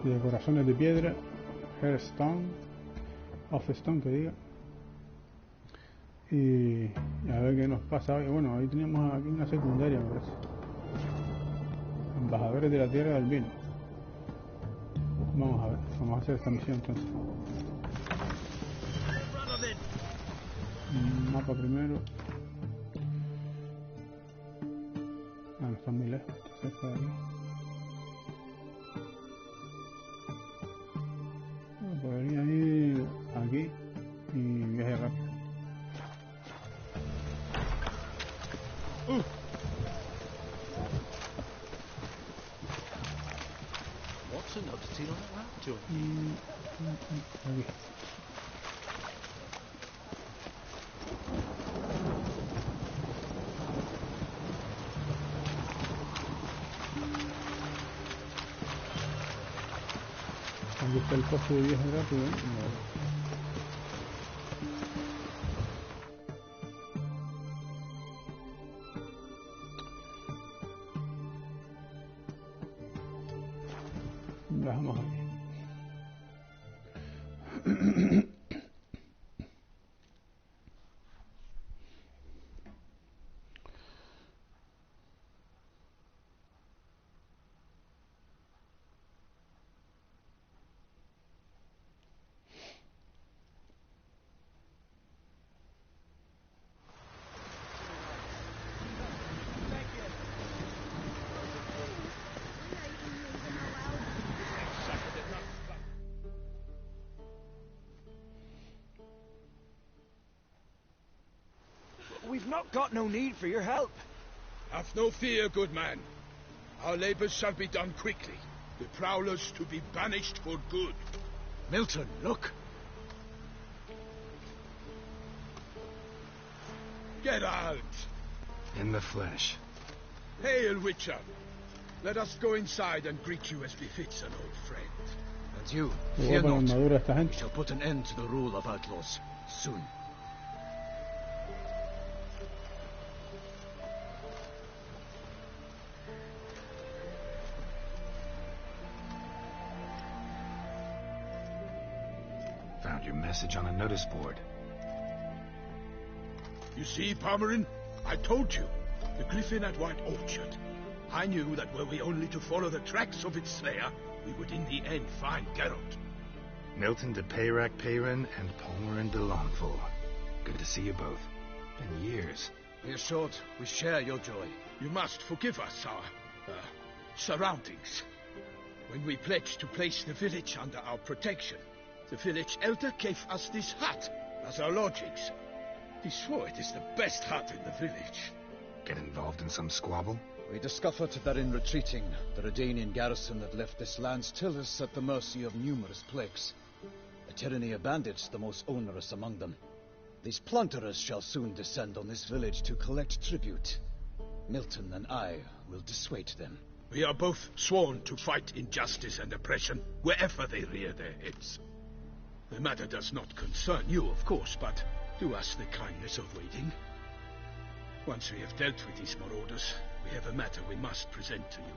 de corazones de piedra, Hearthstone, of Stone que diga. Y a ver qué nos pasa hoy. Bueno, ahí teníamos aquí una secundaria, me parece. Embajadores de la Tierra del Bien. Vamos a ver, vamos a hacer esta misión entonces. Mapa primero. Ah, no está muy lejos, está cerca de aquí. Podría ir aquí y viaje rápido. What's a novelty on that raptor? Aquí. Aquí está el costo de viaje rápido, Bajamos aquí. We've not got no need for your help. Have no fear, good man. Our labors shall be done quickly. The prowlers to be banished for good. Milton, look! Get out! In the flesh. Hail, Witcher! Let us go inside and greet you as befits an old friend. And you, Jugó fear con la not. armadura esta We gente. shall put an end to the rule of outlaws soon. Found your message on a notice board. You see, Palmerin? I told you. The griffin at White Orchard. I knew that were we only to follow the tracks of its slayer, we would in the end find Geralt. Milton de Peyrac Peyran and Palmerin de Lonful. Good to see you both. Been years. Be assured, we share your joy. You must forgive us our surroundings. When we pledged to place the village under our protection, the village elder gave us this hut as our lodgings. He swore it is the best hut in the village. Get involved in some squabble? We discovered that in retreating, the Redanian garrison that left this land still is at the mercy of numerous plagues. A tyranny of bandits, the most onerous among them. These plunderers shall soon descend on this village to collect tribute. Milton and I will dissuade them. We are both sworn to fight injustice and oppression wherever they rear their heads. The matter does not concern you, of course, but do us the kindness of waiting. Once we have dealt with these marauders, we have a matter we must present to you.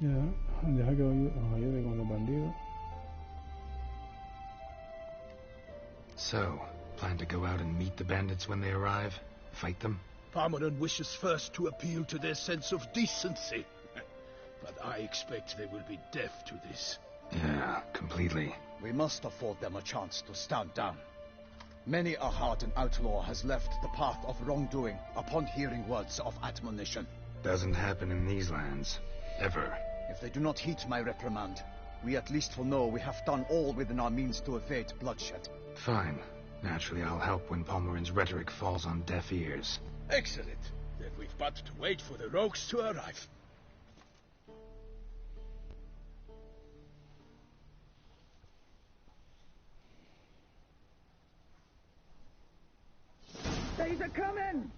Ya, deja que os ayude con los bandidos. So, plan to go out and meet the bandits when they arrive? Fight them? Palmerin wishes first to appeal to their sense of decency. But I expect they will be deaf to this. Yeah, completely. We must afford them a chance to stand down. Many a hardened outlaw has left the path of wrongdoing upon hearing words of admonition. Doesn't happen in these lands. Ever. If they do not heed my reprimand, we at least will know we have done all within our means to evade bloodshed. Fine. Naturally, I'll help when Palmerin's rhetoric falls on deaf ears. Excellent. Then we've but to wait for the rogues to arrive. They's a coming!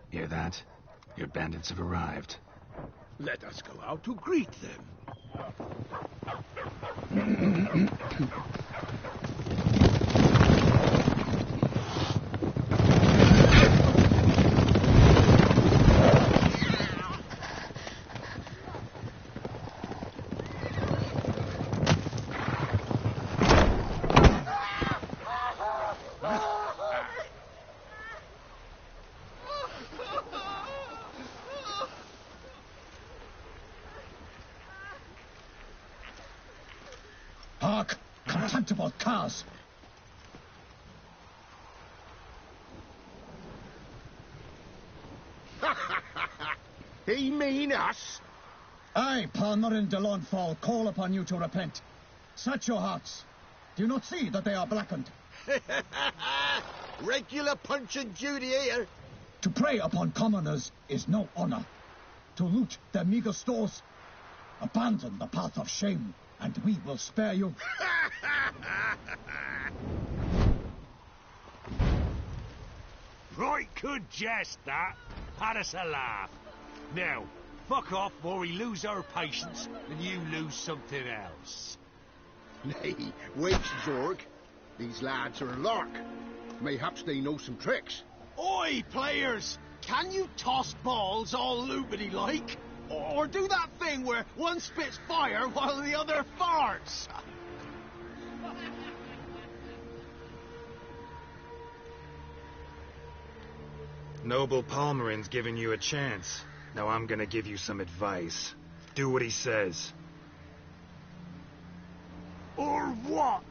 Hear that? Your bandits have arrived. Let us go out to greet them. contemptible curs! He mean us? I, Palmerin de Lawnfall, call upon you to repent. Set your hearts. Do you not see that they are blackened? Regular punch and duty here. To prey upon commoners is no honor. To loot their meager stores, abandon the path of shame, and we will spare you. Right good jest, that. Had us a laugh. Now, fuck off or we lose our patience and you lose something else. Nay, wait, Zorg. These lads are a lark. Mayhaps they know some tricks. Oi, players! Can you toss balls all loopity-like? Or do that thing where one spits fire while the other farts? Noble Palmerin's giving you a chance. Now I'm gonna give you some advice. Do what he says. Or what?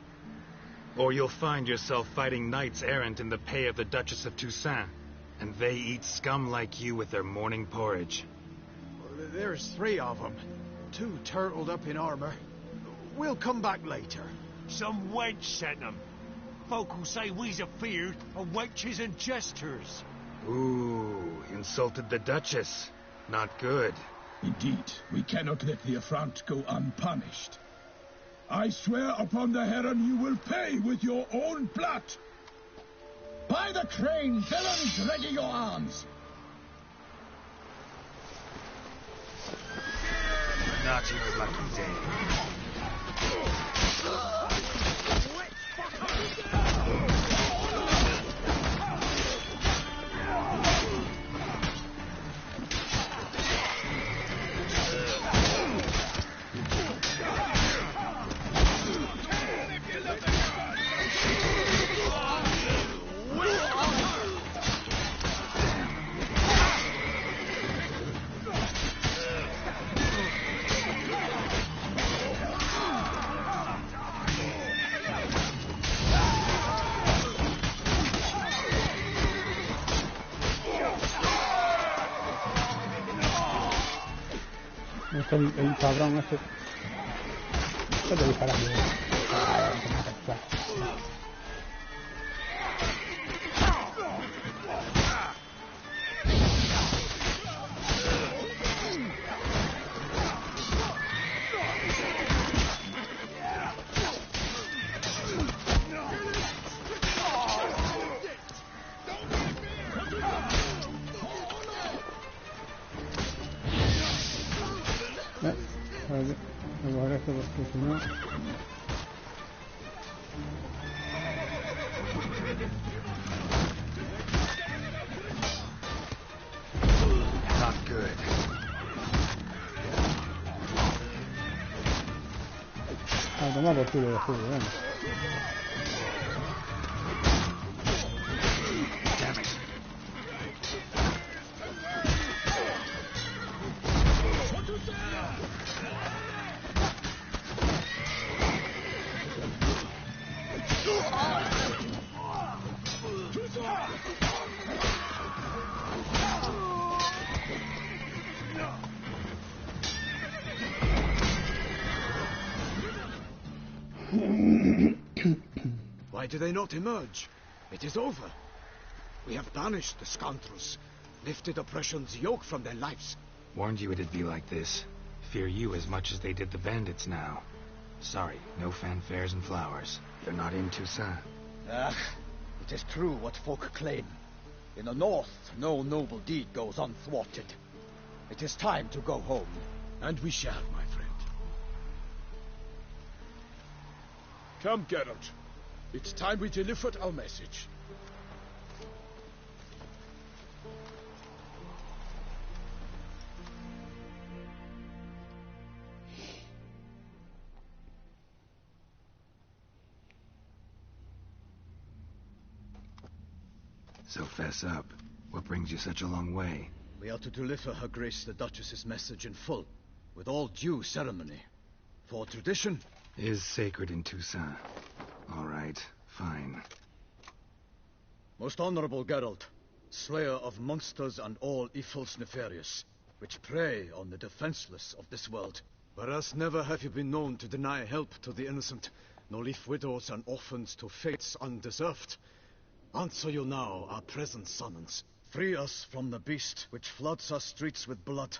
Or you'll find yourself fighting knights errant in the pay of the Duchess of Toussaint. And they eat scum like you with their morning porridge. There's 3 of them. 2 turtled up in armor. We'll come back later. Some wench sent them. Folk who say we's afeard of wenches and jesters. Ooh, insulted the Duchess. Not good. Indeed, we cannot let the affront go unpunished. I swear upon the Heron you will pay with your own blood. By the crane, villains, ready your arms. Not your lucky day. El cabrón este. ¿Qué te disparas? Voy a esto porque si no... Not good. Ah, toma por culo de juego, venga. Damn it. Why do they not emerge? It is over. We have banished the scoundrels, lifted oppression's yoke from their lives. Warned you it'd be like this. Fear you as much as they did the bandits now. Sorry, no fanfares and flowers. They're not in Toussaint. Ah, it is true what folk claim. In the north, no noble deed goes unthwarted. It is time to go home. And we shall, my friend. Come, Geralt. It's time we delivered our message. So fess up. What brings you such a long way? We are to deliver Her Grace the Duchess's message in full, with all due ceremony. For tradition, Is sacred in Toussaint. All right, fine. Most honorable Geralt, slayer of monsters and all evils nefarious, which prey on the defenseless of this world. Whereas never have you been known to deny help to the innocent, nor leave widows and orphans to fates undeserved. Answer you now our present summons. Free us from the beast which floods our streets with blood,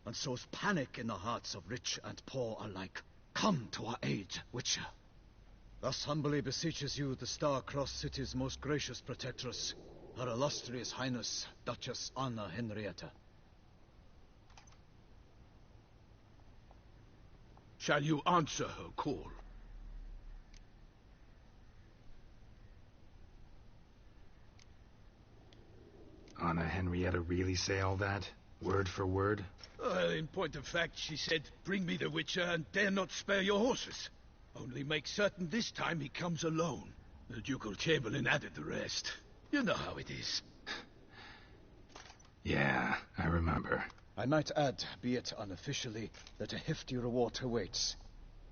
and sows panic in the hearts of rich and poor alike. Come to our aid, Witcher. Thus humbly beseeches you the Star-Crossed City's most gracious protectress, Her Illustrious Highness, Duchess Anna Henrietta. Shall you answer her call? Anna Henrietta really say all that? Word for word? Well, in point of fact, she said, bring me the Witcher and dare not spare your horses. Only make certain this time he comes alone. The Ducal Chamberlain added the rest. You know how it is. Yeah, I remember. I might add, be it unofficially, that a hefty reward awaits.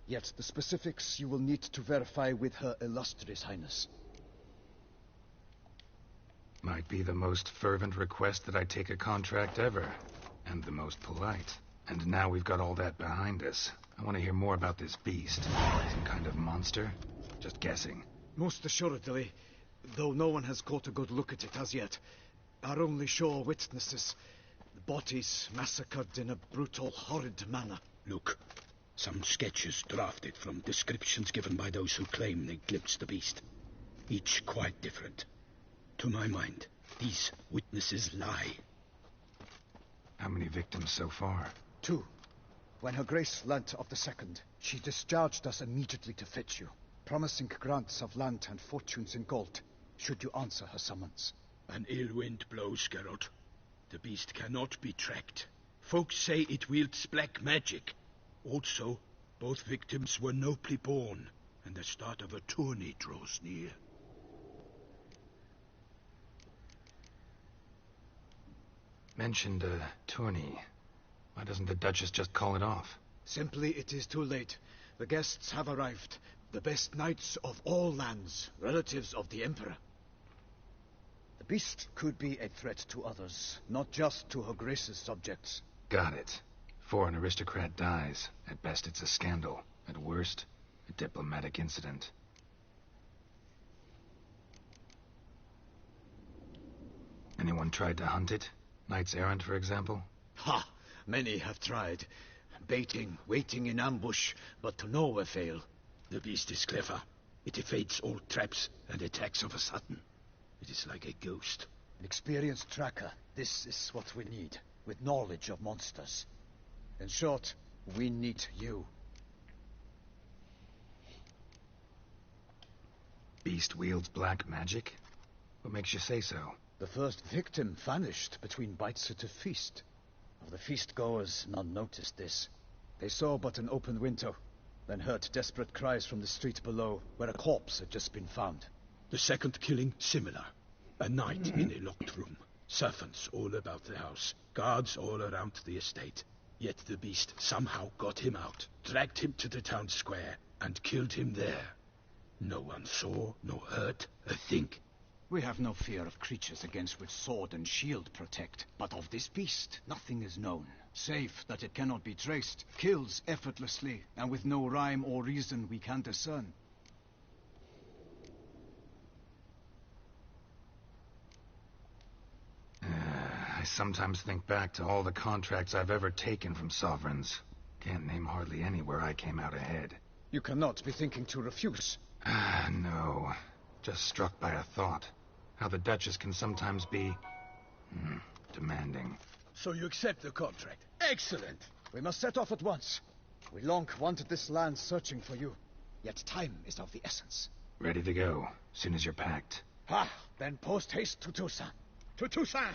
Yet the specifics you will need to verify with Her Illustrious Highness. Might be the most fervent request that I take a contract ever. And the most polite. And now we've got all that behind us. I want to hear more about this beast. Some kind of monster? Just guessing. Most assuredly, though no one has caught a good look at it as yet. Our only sure witnesses. Bodies massacred in a brutal, horrid manner. Look, some sketches drafted from descriptions given by those who claim they glimpsed the beast. Each quite different. To my mind, these witnesses lie. How many victims so far? 2. When Her Grace learnt of the second, she discharged us immediately to fetch you, promising grants of land and fortunes in gold, should you answer her summons. An ill wind blows, Geralt. The beast cannot be tracked. Folks say it wields black magic. Also, both victims were nobly born, and the start of a tourney draws near. Mentioned a tourney. Why doesn't the Duchess just call it off? Simply it is too late. The guests have arrived. The best knights of all lands, relatives of the Emperor. The beast could be a threat to others, not just to Her Grace's subjects. Got it. Before an aristocrat dies, at best it's a scandal. At worst, a diplomatic incident. Anyone tried to hunt it? Knights errant, for example? Ha! Many have tried. Baiting, waiting in ambush, but to no avail. The beast is clever. It evades all traps and attacks of a sudden. It is like a ghost. An experienced tracker. This is what we need, with knowledge of monsters. In short, we need you. Beast wields black magic? What makes you say so? The first victim vanished between bites at a feast. Of the feast-goers, none noticed this. They saw but an open window, then heard desperate cries from the street below, where a corpse had just been found. The second killing, similar. A night in a locked room. Servants all about the house. Guards all around the estate. Yet the beast somehow got him out, dragged him to the town square, and killed him there. No one saw, nor heard a thing. We have no fear of creatures against which sword and shield protect, but of this beast nothing is known, save that it cannot be traced, kills effortlessly, and with no rhyme or reason we can discern. I sometimes think back to all the contracts I've ever taken from sovereigns. Can't name hardly any where I came out ahead. You cannot be thinking to refuse. No. Just struck by a thought. How the Duchess can sometimes be... demanding. So you accept the contract. Excellent! We must set off at once. We long wanted this land searching for you. Yet time is of the essence. Ready to go, soon as you're packed. Then post-haste to Toussaint. To Toussaint!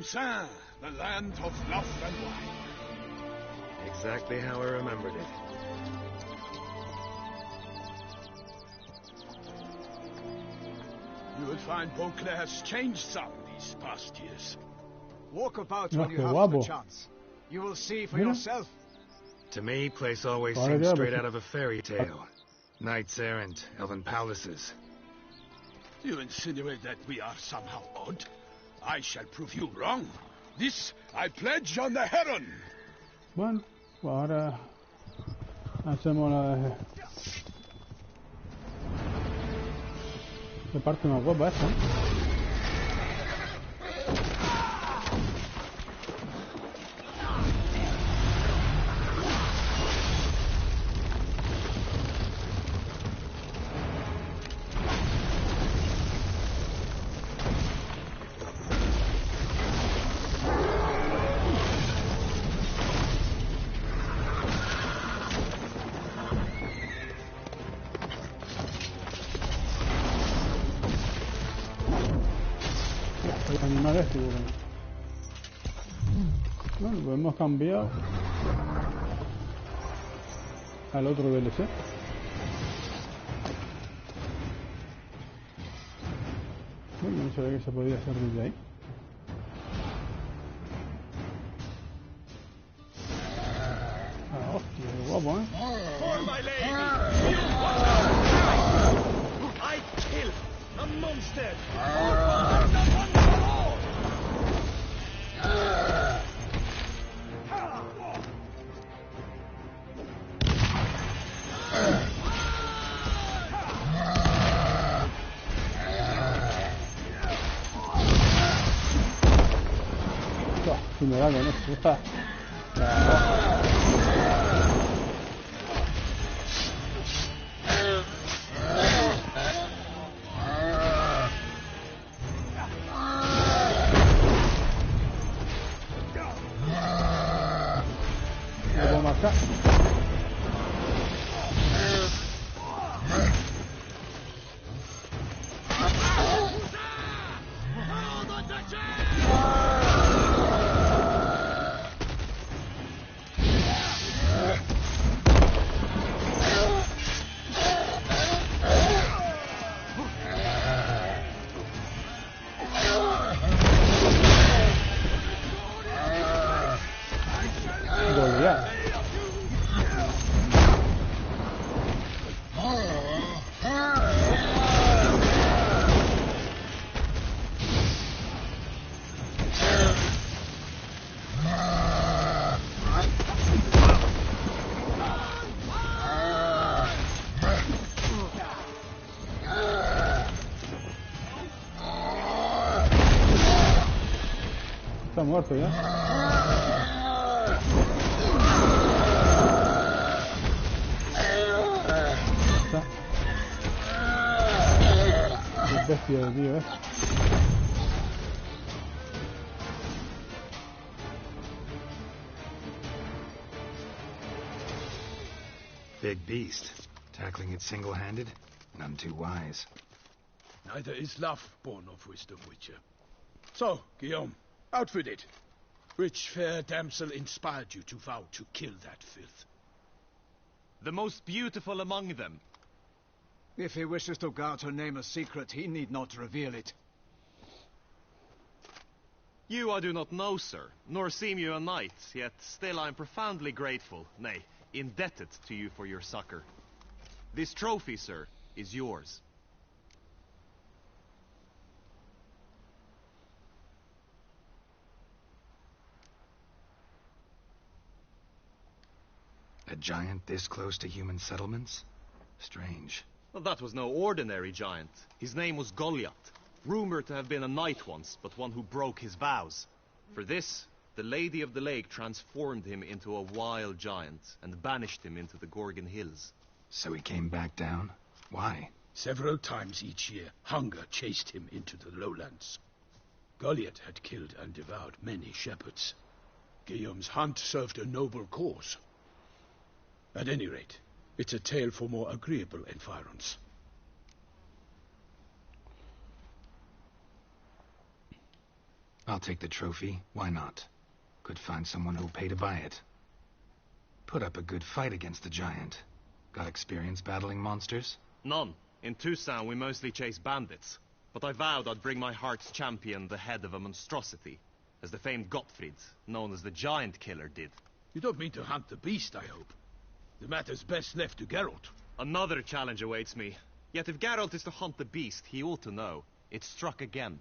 Toussaint, the land of love and wine. Exactly how I remembered it. You will find Beauclair's changed some these past years. Walk about Ah, when you qué have guapo. the chance. You will see for Mira. yourself. To me, place always Ahora seems ya, straight pues. out of a fairy tale. Knights errant, elven palaces. Do you insinuate that we are somehow odd? I shall prove you wrong. This I pledge on the Heron. Bueno, pues ahora hacemos la parte más guapa esta. El animal este, bueno, pues hemos cambiado al otro DLC. Bueno, no sabía que se podía hacer desde ahí. Ah, hostia, qué guapo, For my lady! I kill a monster! Si me da con esto. Lo puedo marcar. Goliat. Está muerto ya. Está. Qué bestia de tío, Big beast. Tackling it single-handed? None too wise. Neither is love born of wisdom, Witcher. So, Guillaume, outfitted. Which fair damsel inspired you to vow to kill that filth? The most beautiful among them. If he wishes to guard her name a secret, he need not reveal it. You I do not know, sir, nor seem you a knight, yet still I am profoundly grateful, nay, indebted to you for your succor. This trophy, sir, is yours. A giant this close to human settlements? Strange. Well, that was no ordinary giant. His name was Goliath, rumored to have been a knight once, but one who broke his vows. For this, the Lady of the Lake transformed him into a wild giant and banished him into the Gorgon Hills. So he came back down? Why? Several times each year, hunger chased him into the lowlands. Goliath had killed and devoured many shepherds. Guillaume's hunt served a noble cause. At any rate, it's a tale for more agreeable environs. I'll take the trophy. Why not? Could find someone who'll pay to buy it. Put up a good fight against the giant. Got experience battling monsters? None. In Tucson, we mostly chase bandits. But I vowed I'd bring my heart's champion the head of a monstrosity, as the famed Gottfried, known as the Giant Killer, did. You don't mean to hunt the beast, I hope. The matter's best left to Geralt. Another challenge awaits me. Yet if Geralt is to hunt the beast, he ought to know. It struck again.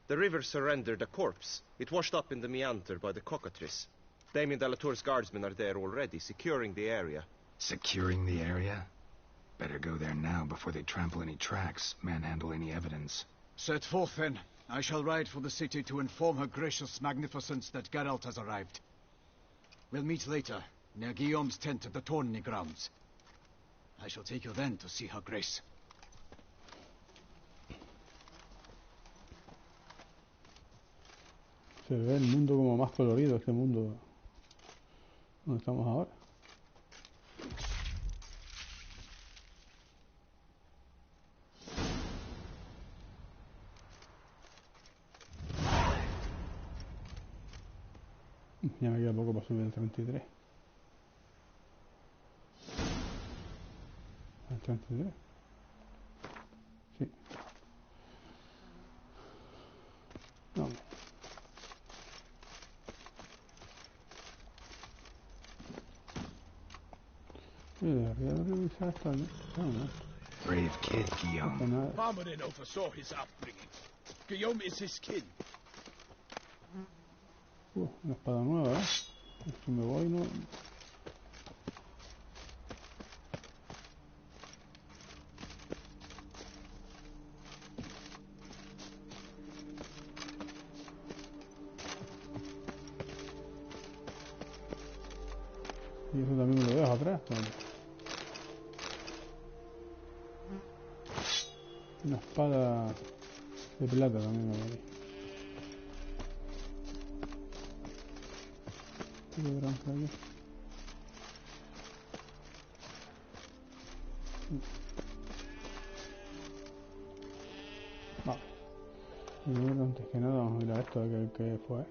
The river surrendered a corpse. It washed up in the meander by the cockatrice. Damien de la Tour's guardsmen are there already, securing the area. Securing the area? Better go there now before they trample any tracks, manhandle any evidence. Set forth, then. I shall ride for the city to inform her gracious magnificence that Geralt has arrived. We'll meet later, near Guillaume's tent at the Tourney grounds. I shall take you then to see her grace. Se ve el mundo como más colorido, este mundo donde estamos ahora. Ya me queda poco para subir el 33. ¿El 33? Sí. No. Debería revisar esto, ¿no? No. Brave kid, Guillaume. Parmanin oversaw his upbringing. Guillaume is his kin. Una espada nueva, ¿eh? Si me voy, no... Y eso también me lo dejo atrás, ¿no? Una espada de plata también me voy. ¿Qué gran aquí? Vale. Primero, antes que nada, vamos a mirar esto de que fue.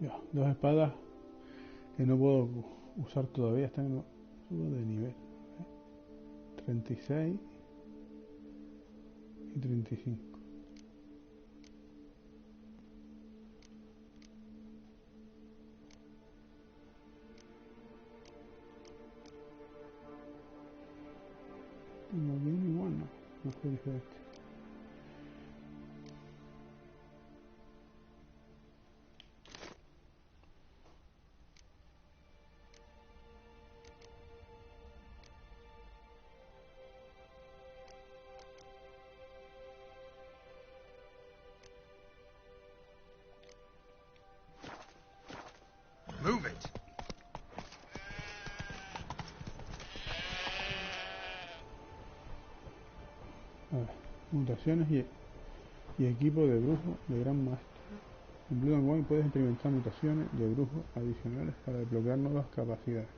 Ya, dos espadas que no puedo usar todavía, están en subo de nivel. 36 y 35. Tengo bien igual, no fue diferente. Move it! A ver, mutaciones y equipo de brujo de gran maestro. En Blue and White puedes experimentar mutaciones de brujo adicionales para desbloquear nuevas capacidades.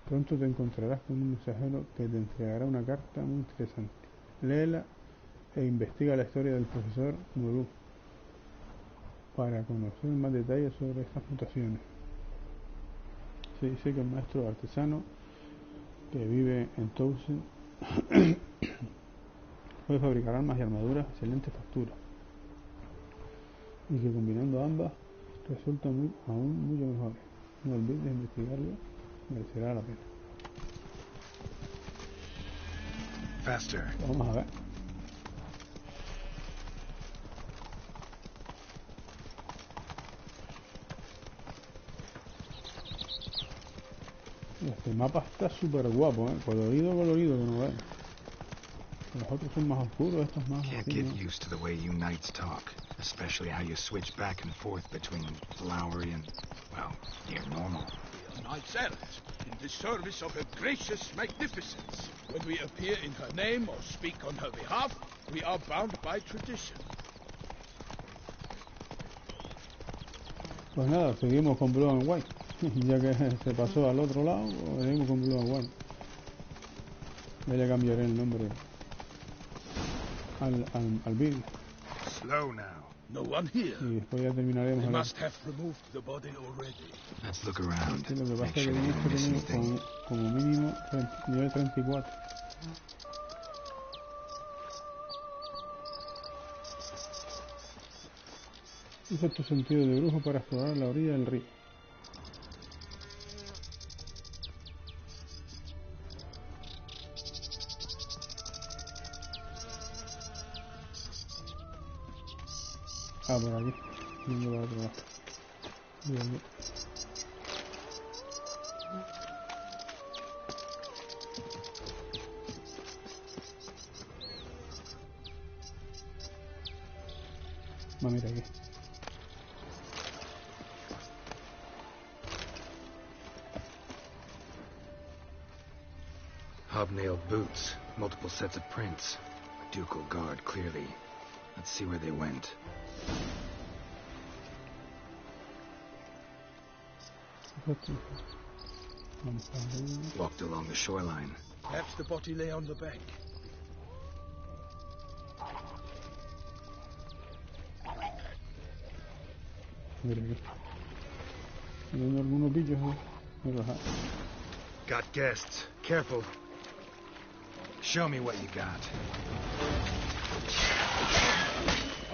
Pronto te encontrarás con un mensajero que te entregará una carta muy interesante. Léela e investiga la historia del profesor Nuru para conocer más detalles sobre estas mutaciones. Se dice que el maestro artesano que vive en Tousen puede fabricar armas y armaduras de excelente factura y que combinando ambas resultan aún mucho mejores. No olvides investigarlo, merecerá la pena. Faster. Vamos a ver. Este mapa está súper guapo, colorido que no veas. Los otros son más oscuros, estos más Can't así, get ¿no? used to the way you knights talk, especially how you switch back and forth between flowery and, well, near normal. We are knights errant, in the service of her gracious magnificence. When we appear in her name or speak on her behalf, we are bound by tradition. Pues nada, seguimos con Blue and White. Ya que se pasó al otro lado, pues seguimos con Blue and White. Ya le cambiaré el nombre. al vídeo. Slow now. No one here. Y después ya terminaremos. They must have removed the body already. Let's look around. Sí, lo que pasa Make es sure que they tienes don't que miss tener anything. como mínimo nivel 34. Usa tu sentido de brujo para explorar la orilla del río. Ah, por aquí. Yendo para otro lado. Bien. Va, mira aquí. Hobnailed boots, multiple sets of prints. A ducal guard, clearly. Let's see where they went. Walked along the shoreline. Perhaps the body lay on the bank. Mira aquí. Viendo algunos bichos, ¿no? Mira, ajá. Got guests. Careful. Show me what you got.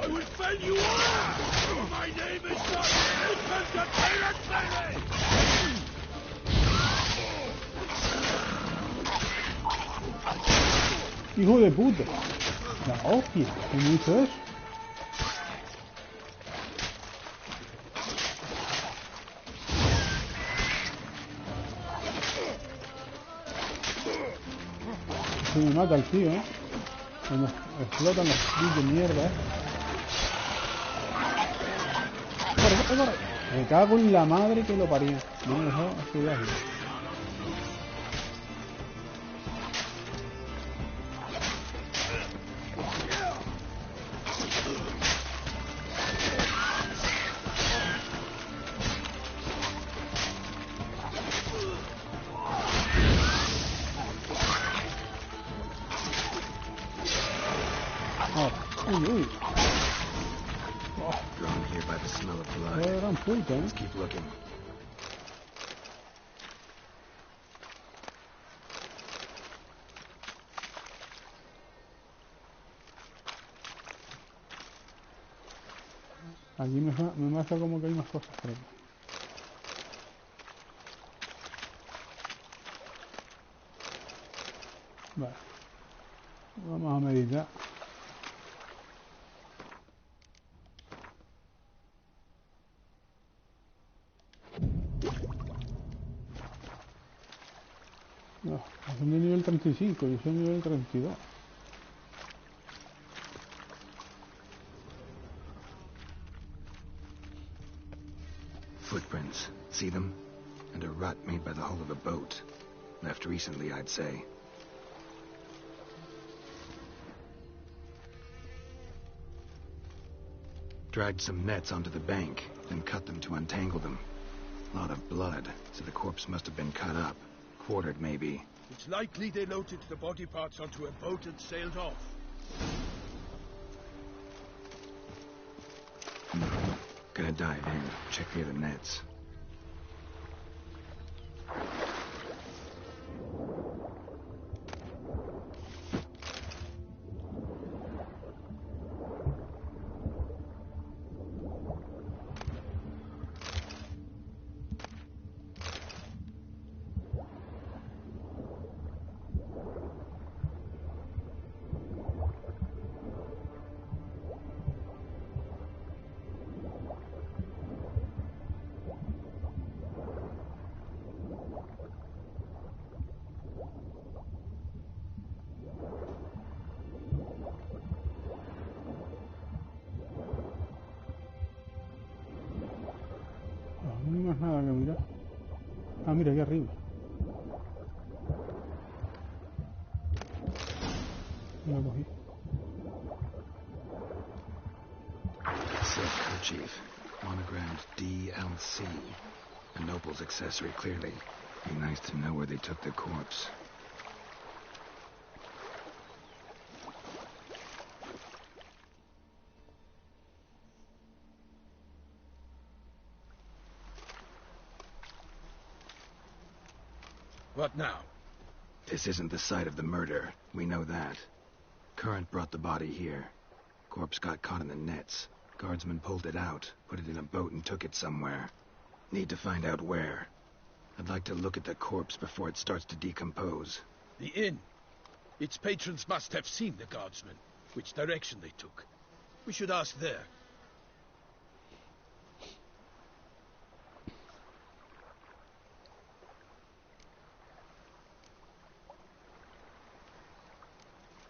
I will fell you all! My name is not Infant Pirate Ferry! ¡Hijo de puta! La hostia, ¿cómo hizo eso? Se me mata el tío, ¿eh? Cuando explotan los bichos de mierda, ¿eh? ¡Corre, corre, corre! Me cago en la madre que lo paría. No me dejó estudiar. Uy. Drawn here by the smell of blood. Gran puta, ¿eh? Let's keep looking. Aquí me pasa como que hay más cosas por aquí. Vale. Vamos a meditar. No, son de nivel 35, yo soy nivel 32. Footprints. See them? And a rut made by the hull of a boat. Left recently, I'd say. Dragged some nets onto the bank, then cut them to untangle them. A lot of blood, so the corpse must have been cut up. Quartered, maybe. It's likely they loaded the body parts onto a boat and sailed off. Gonna dive in, check the other nets. No hay más nada que mirar. Ah, mira, aquí arriba. Me lo cogí. Silk kerchief, monogrammed DLC. A noble's accessory, clearly. Be nice to know where they took the corpse. What now? This isn't the site of the murder. We know that. Current brought the body here. Corpse got caught in the nets. Guardsmen pulled it out, put it in a boat and took it somewhere. Need to find out where. I'd like to look at the corpse before it starts to decompose. The inn. Its patrons must have seen the guardsmen, which direction they took. We should ask there.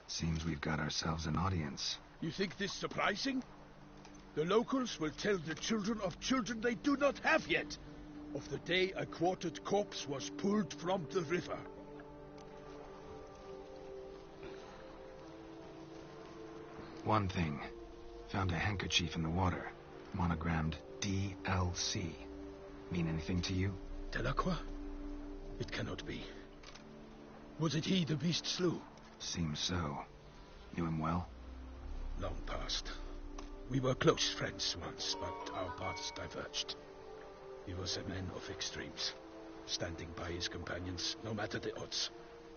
Seems we've got ourselves an audience. You think this surprising? The locals will tell the children of children they do not have yet of the day a quartered corpse was pulled from the river. One thing. Found a handkerchief in the water. Monogrammed DLC. Mean anything to you? Delacroix? It cannot be. Was it he the beast slew? Seems so. Knew him well? Long past. We were close friends once, but our paths diverged. He was a man of extremes, standing by his companions, no matter the odds,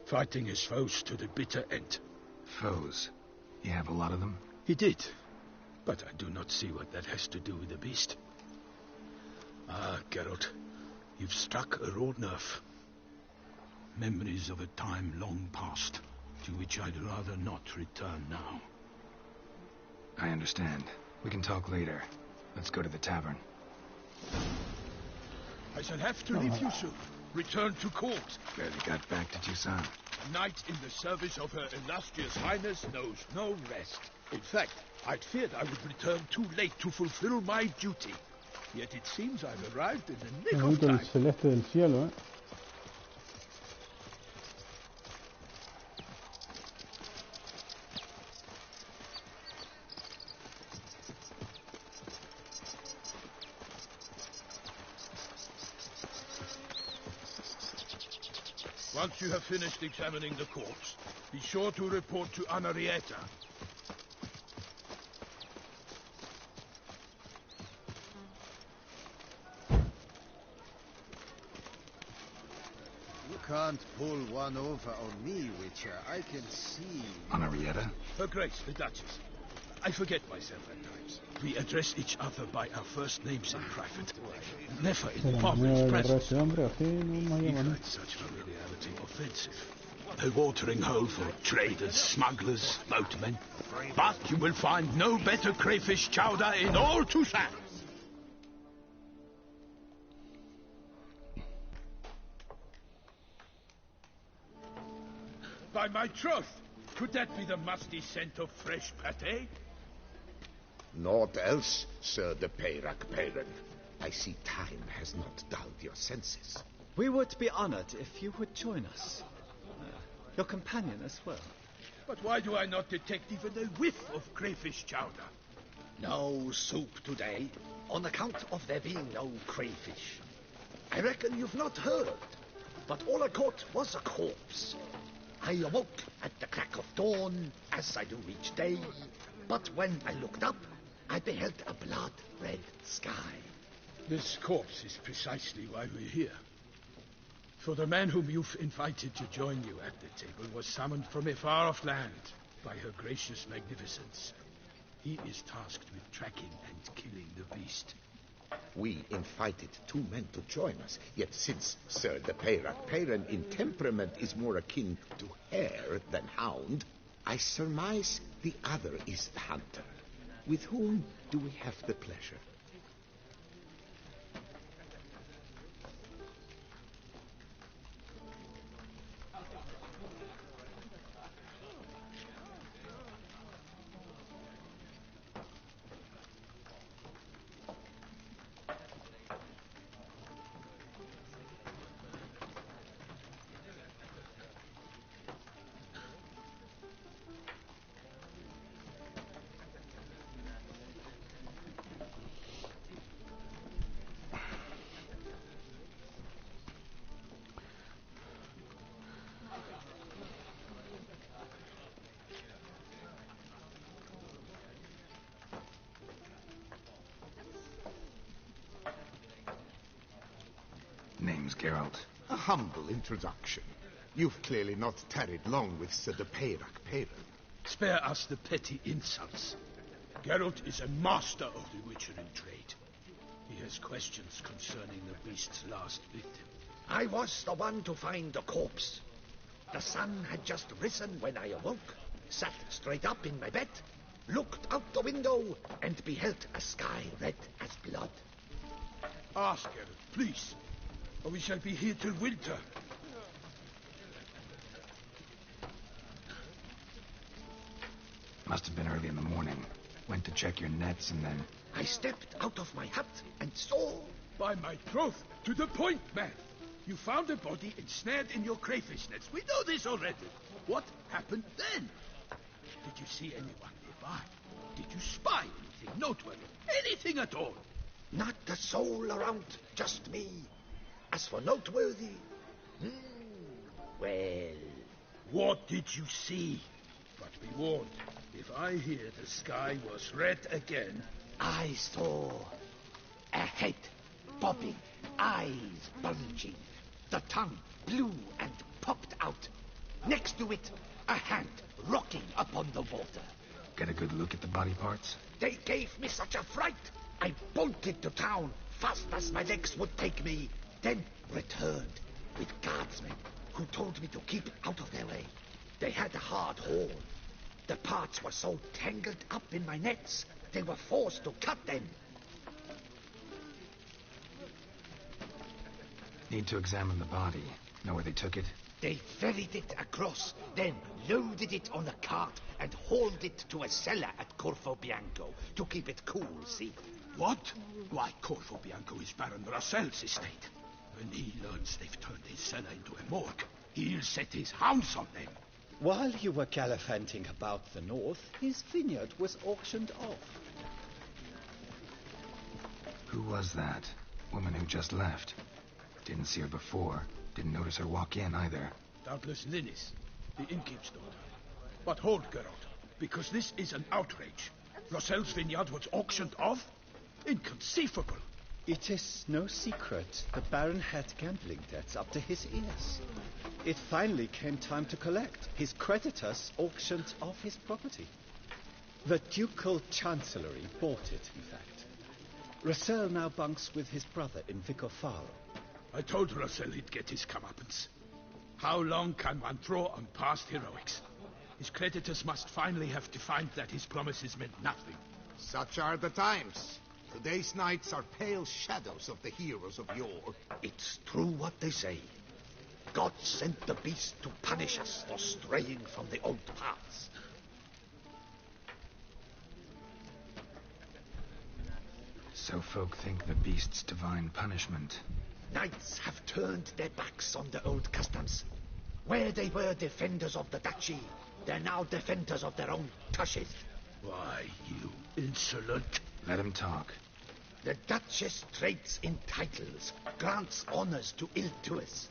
fighting his foes to the bitter end. Foes? You have a lot of them? He did, but I do not see what that has to do with the beast. Ah, Geralt, you've struck a raw nerve. Memories of a time long past, to which I'd rather not return now. I understand. We can talk later. Let's go to the tavern. I shall have to leave you soon. Return to court. Barely got back to Tucson. A knight in the service of Her Illustrious Highness knows no rest. In fact, I'd feared I would return too late to fulfill my duty. Yet it seems I've arrived in the nick of El time. celeste del cielo, ¿eh? Once you have finished examining the corpse, be sure to report to Henrietta. You can't pull one over on me, Witcher. I can see. Henrietta? Her Grace, the Duchess. I forget myself at times. We address each other by our first names in private. Never in Pero public me voy a agarrar a presence. ese hombre, así no me We llama. find such familiarity offensive. A watering hole for traders, smugglers, boatmen. But you will find no better crayfish chowder in all Tucson. By my troth, could that be the musty scent of fresh pate? Naught else, Sir de Peyrac-Peyran. I see time has not dulled your senses. We would be honored if you would join us. Your companion as well. But why do I not detect even a whiff of crayfish chowder? No soup today, on account of there being no crayfish. I reckon you've not heard, but all I caught was a corpse. I awoke at the crack of dawn, as I do each day, but when I looked up, I beheld a blood-red sky. This corpse is precisely why we're here. For the man whom you've invited to join you at the table was summoned from a far-off land by her gracious magnificence. He is tasked with tracking and killing the beast. We invited two men to join us, yet since Sir de Peyrac-Peyran in temperament is more akin to hare than hound, I surmise the other is the hunter. With whom do we have the pleasure? Name's Geralt. A humble introduction. You've clearly not tarried long with Sir de Peyrac Peyran. Spare us the petty insults. Geralt is a master of the witchery trade. He has questions concerning the beast's last victim. I was the one to find the corpse. The sun had just risen when I awoke, sat straight up in my bed, looked out the window, and beheld a sky red as blood. Ask Geralt, please, or we shall be here till winter. Must have been early in the morning. Went to check your nets and then... I stepped out of my hut and saw... By my troth, to the point, man. You found a body ensnared in your crayfish nets. We know this already. What happened then? Did you see anyone nearby? Did you spy anything noteworthy? Anything at all? Not a soul around, just me. As for noteworthy... well... What did you see? But be warned, if I hear the sky was red again... I saw a head bobbing, eyes bulging, the tongue blue and popped out. Next to it, a hand rocking upon the water. Get a good look at the body parts? They gave me such a fright. I bolted to town fast as my legs would take me, then returned with guardsmen who told me to keep out of their way. They had a hard haul. The parts were so tangled up in my nets, they were forced to cut them. Need to examine the body. Know where they took it? They ferried it across, then loaded it on a cart and hauled it to a cellar at Corvo Bianco to keep it cool, see? What? Why, Corvo Bianco is Baron Russell's estate. When he learns they've turned his cellar into a morgue, he'll set his hounds on them. While you were gallivanting about the north, his vineyard was auctioned off. Who was that? Woman who just left. Didn't see her before. Didn't notice her walk in either. Doubtless Linnis, the innkeep's daughter. But hold, Geralt, because this is an outrage. Russell's vineyard was auctioned off? Inconceivable. It is no secret the Baron had gambling debts up to his ears. It finally came time to collect. His creditors auctioned off his property. The Ducal Chancellery bought it, in fact. Russell now bunks with his brother in Vicofaro. I told Russell he'd get his comeuppance. How long can one throw on past heroics? His creditors must finally have defined that his promises meant nothing. Such are the times. Today's knights are pale shadows of the heroes of yore. It's true what they say. God sent the beast to punish us for straying from the old paths. So folk think the beast's divine punishment. Knights have turned their backs on the old customs. Where they were defenders of the duchy, they're now defenders of their own tushes. Why, you insolent... Let him talk. The Duchess trades in titles, grants honors to ill-doers.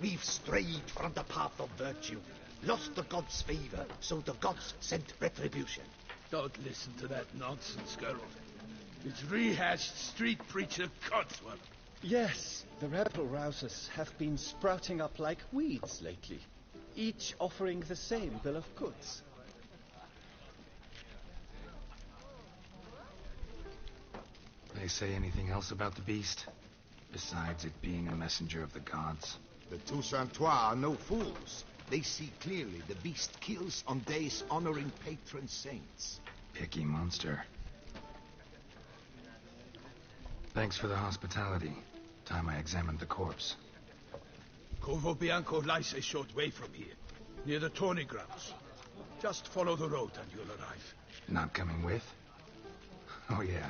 We've strayed from the path of virtue, lost the gods' favor, so the gods sent retribution. Don't listen to that nonsense, Geralt. It's rehashed street preacher codswallop. Yes, the rebel-rousers have been sprouting up like weeds lately, each offering the same bill of goods. They say anything else about the beast? Besides it being a messenger of the gods? The Toussaintois are no fools. They see clearly the beast kills on days honoring patron saints. Picky monster. Thanks for the hospitality. Time I examined the corpse. Corvo Bianco lies a short way from here, near the tourney grounds. Just follow the road and you'll arrive. Not coming with? Oh yeah.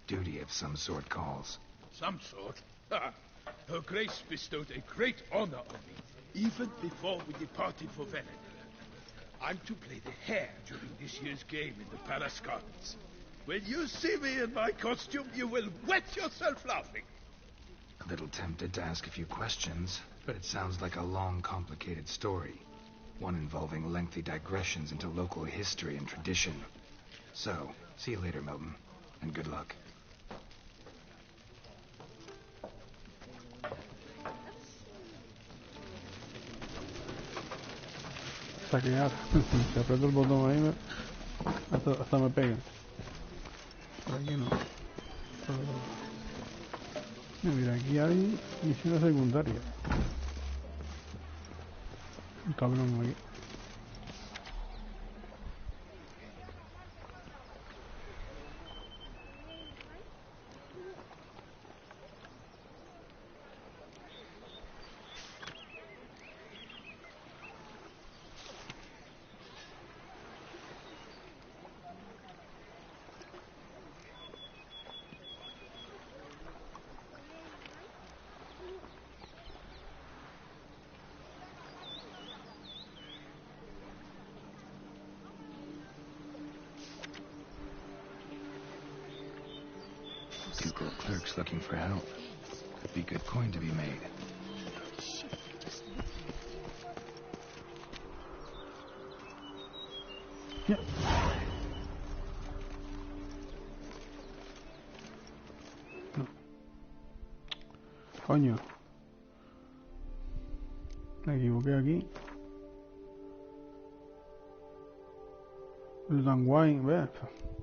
Duty of some sort calls. Some sort? Her Grace bestowed a great honor on me, even before we departed for Velen. I'm to play the hare during this year's game in the palace gardens. When you see me in my costume, you will wet yourself laughing. A little tempted to ask a few questions, but it sounds like a long, complicated story. One involving lengthy digressions into local history and tradition. So, see you later, Milton, and good luck. saquear. Si aprieto el botón ahí, hasta me pegan. Por aquí no. Mira, aquí hay misiones secundarias. Un cabrón aquí. People, clerks looking for help. Could be good coin to be made. Yeah. No. Coño. Me equivoqué aquí. El Danwine, ¿ves?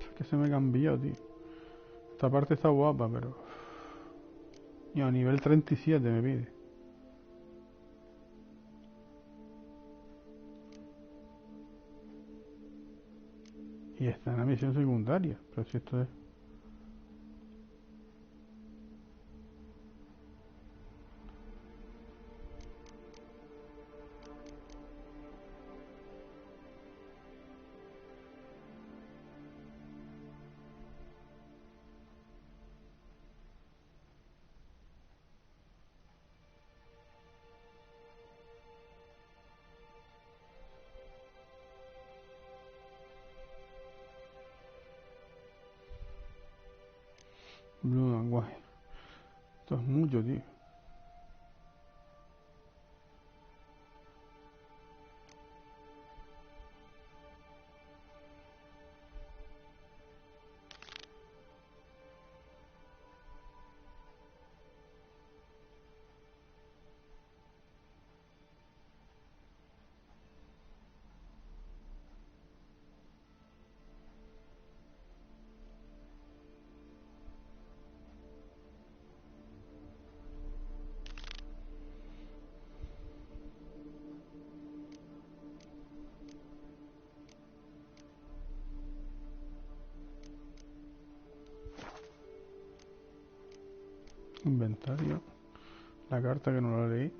Es que se me cambió, tío. Esta parte está guapa, pero... Y a nivel 37 me pide. Y está en la misión secundaria. Pero si esto es... Blue and White. Esto es mucho, tío. Inventario. La carta que no la leí.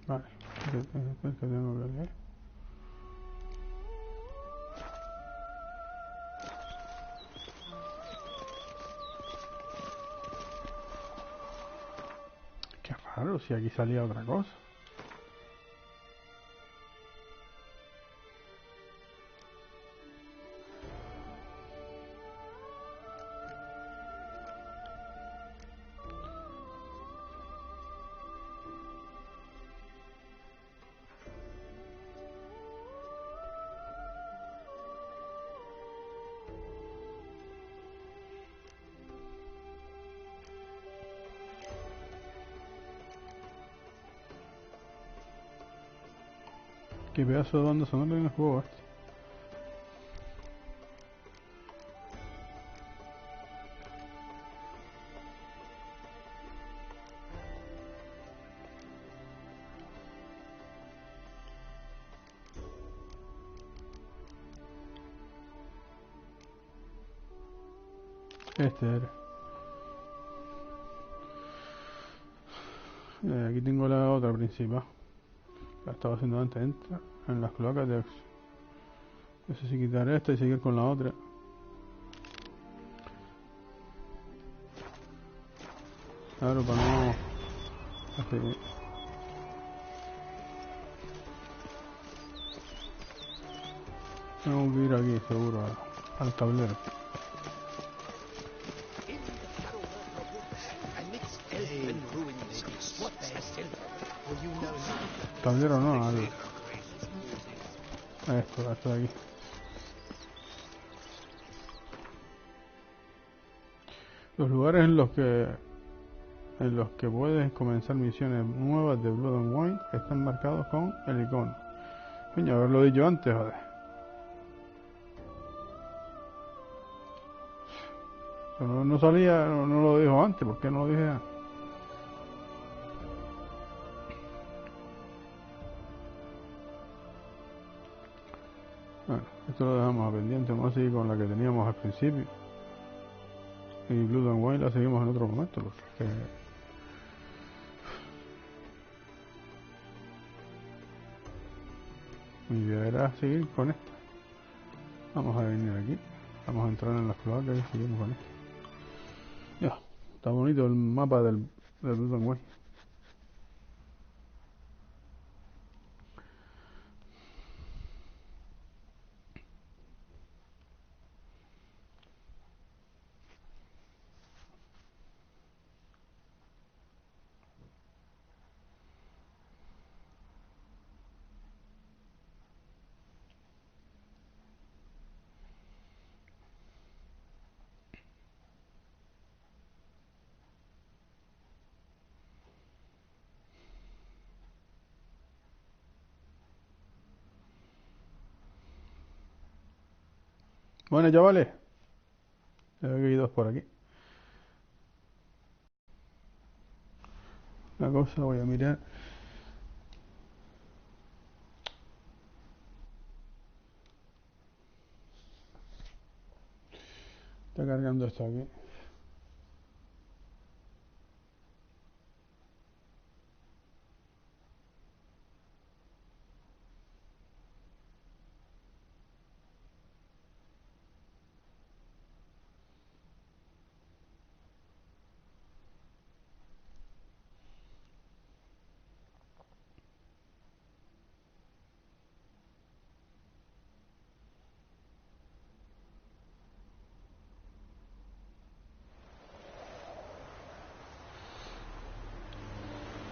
Vale, ¿qué tengo que leer? Qué raro, si aquí salía otra cosa. Qué pedazo de banda sonora en el juego este. Este era. Aquí tengo la otra principal. La estaba haciendo antes. Entra en las cloacas de acción. No sé si quitar esta y seguir con la otra. Claro, para no... Así. Tengo que ir aquí, seguro, al tablero. Tablero no, al... Esto de aquí. Los lugares en los que puedes comenzar misiones nuevas de Blood and Wine están marcados con el icono. Coño, haberlo dicho antes, joder. No salía, no lo dijo antes, ¿por qué no lo dije antes? Bueno, esto lo dejamos a pendiente, vamos a seguir con la que teníamos al principio. Y Blood and Wine la seguimos en otro momento, porque mi idea era seguir con esta. Vamos a venir aquí, vamos a entrar en las cloacas y seguimos con esto. Ya, está bonito el mapa del Blood and Wine. Bueno, chavales, veo que hay dos por aquí. Una cosa, voy a mirar. Está cargando esto aquí.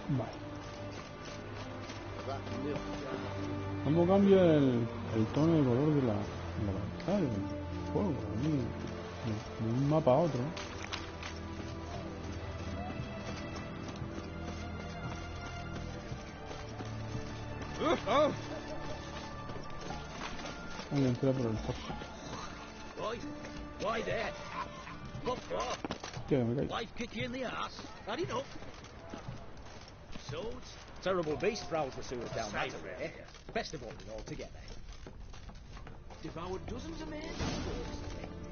Vale. ¿Cómo cambia el tono de color de la pantalla? El juego, de un mapa a otro. Voy a entrar por el poste. Why there? What for? Hostia, me caí. Wife kick you in the ass? Had enough? Swords? Terrible beast prowls the sewers down that way. Best avoid it altogether. Devoured dozens of men and wolves,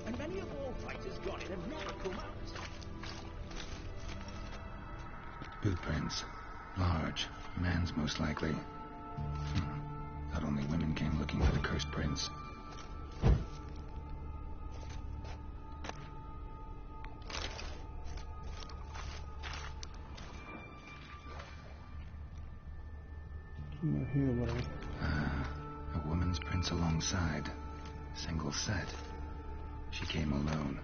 and many a war fighters gone in have never come out. Boot prints. Large. Man's most likely. Thought only women came looking for the cursed prince. A woman's prints alongside. Single set. She came alone.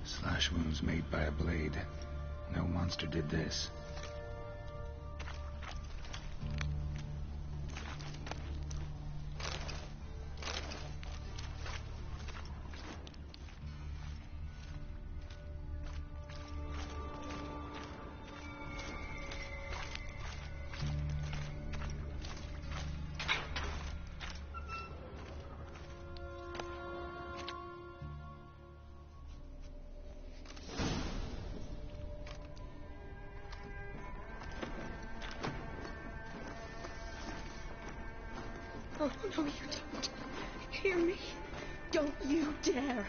Slash wounds made by a blade. No monster did this. Oh, no, you don't. Hear me? Don't you dare.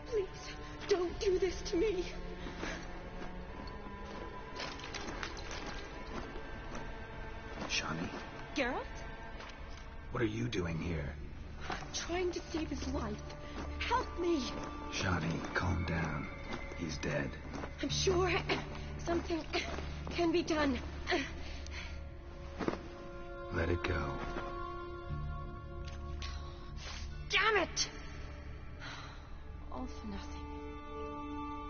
Please, don't do this to me. Shani? Geralt? What are you doing here? I'm trying to save his life. Help me. Shani, calm down. He's dead. I'm sure something can be done. Let it go. Damn it! All for nothing.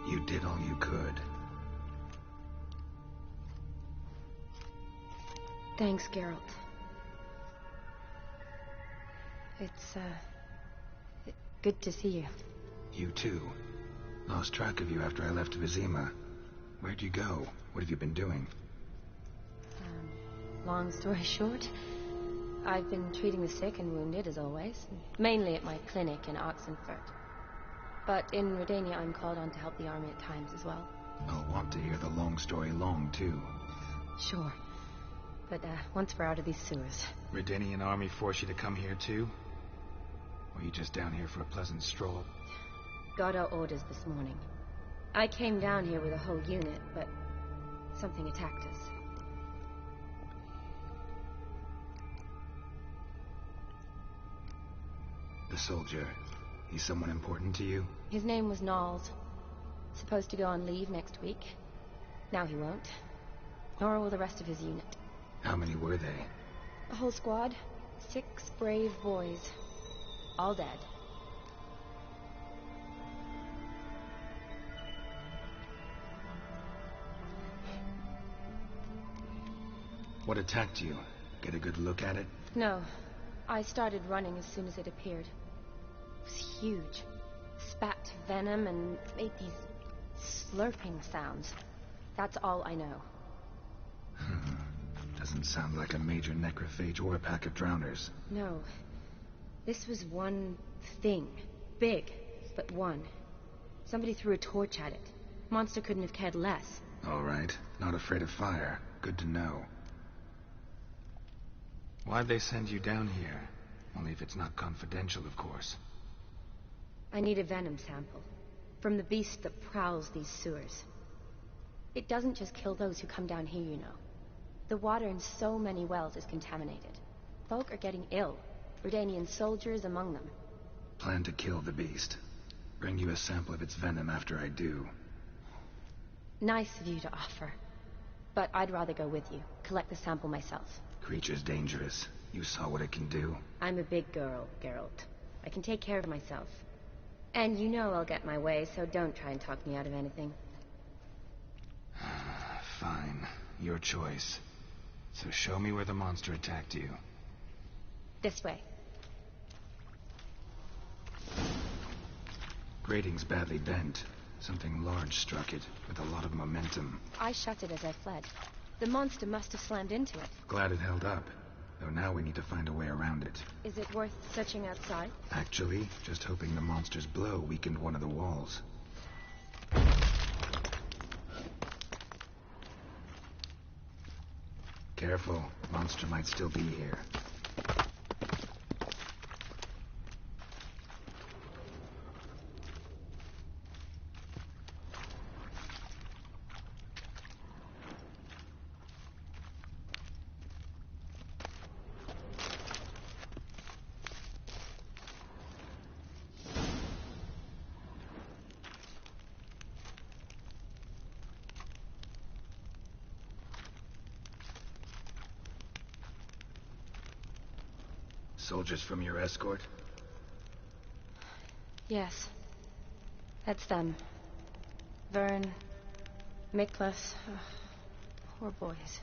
You did all you could. Thanks, Geralt. It's, good to see you. You too. Lost track of you after I left Vizima. Where'd you go? What have you been doing? Long story short, I've been treating the sick and wounded, as always. Mainly at my clinic in Oxenfurt. But in Redania, I'm called on to help the army at times as well. I'll want to hear the long story long, too. Sure. But, once we're out of these sewers... Redanian army force you to come here, too? Or are you just down here for a pleasant stroll? Got our orders this morning. I came down here with a whole unit, but something attacked us. The soldier, he's someone important to you? His name was Knowles. Supposed to go on leave next week. Now he won't. Nor will the rest of his unit. How many were they? A whole squad. 6 brave boys. All dead. What attacked you? Get a good look at it? No. I started running as soon as it appeared. It was huge. Spat venom and made these slurping sounds. That's all I know. Doesn't sound like a major necrophage or a pack of drowners. No. This was one thing. Big, but one. Somebody threw a torch at it. Monster couldn't have cared less. All right. Not afraid of fire. Good to know. Why'd they send you down here? Only if it's not confidential, of course. I need a venom sample. From the beast that prowls these sewers. It doesn't just kill those who come down here, you know. The water in so many wells is contaminated. Folk are getting ill. Redanian soldiers among them. Plan to kill the beast. Bring you a sample of its venom after I do. Nice of you to offer. But I'd rather go with you. Collect the sample myself. Creature's dangerous. You saw what it can do. I'm a big girl, Geralt. I can take care of myself. And you know I'll get my way, so don't try and talk me out of anything. Fine. Your choice. So show me where the monster attacked you. This way. Grating's badly bent. Something large struck it, with a lot of momentum. I shut it as I fled. The monster must have slammed into it. Glad it held up. Though now we need to find a way around it. Is it worth searching outside? Actually, just hoping the monster's blow weakened one of the walls. Careful. Monster might still be here. Soldiers from your escort? Yes. That's them. Vern, Miklas. Poor boys.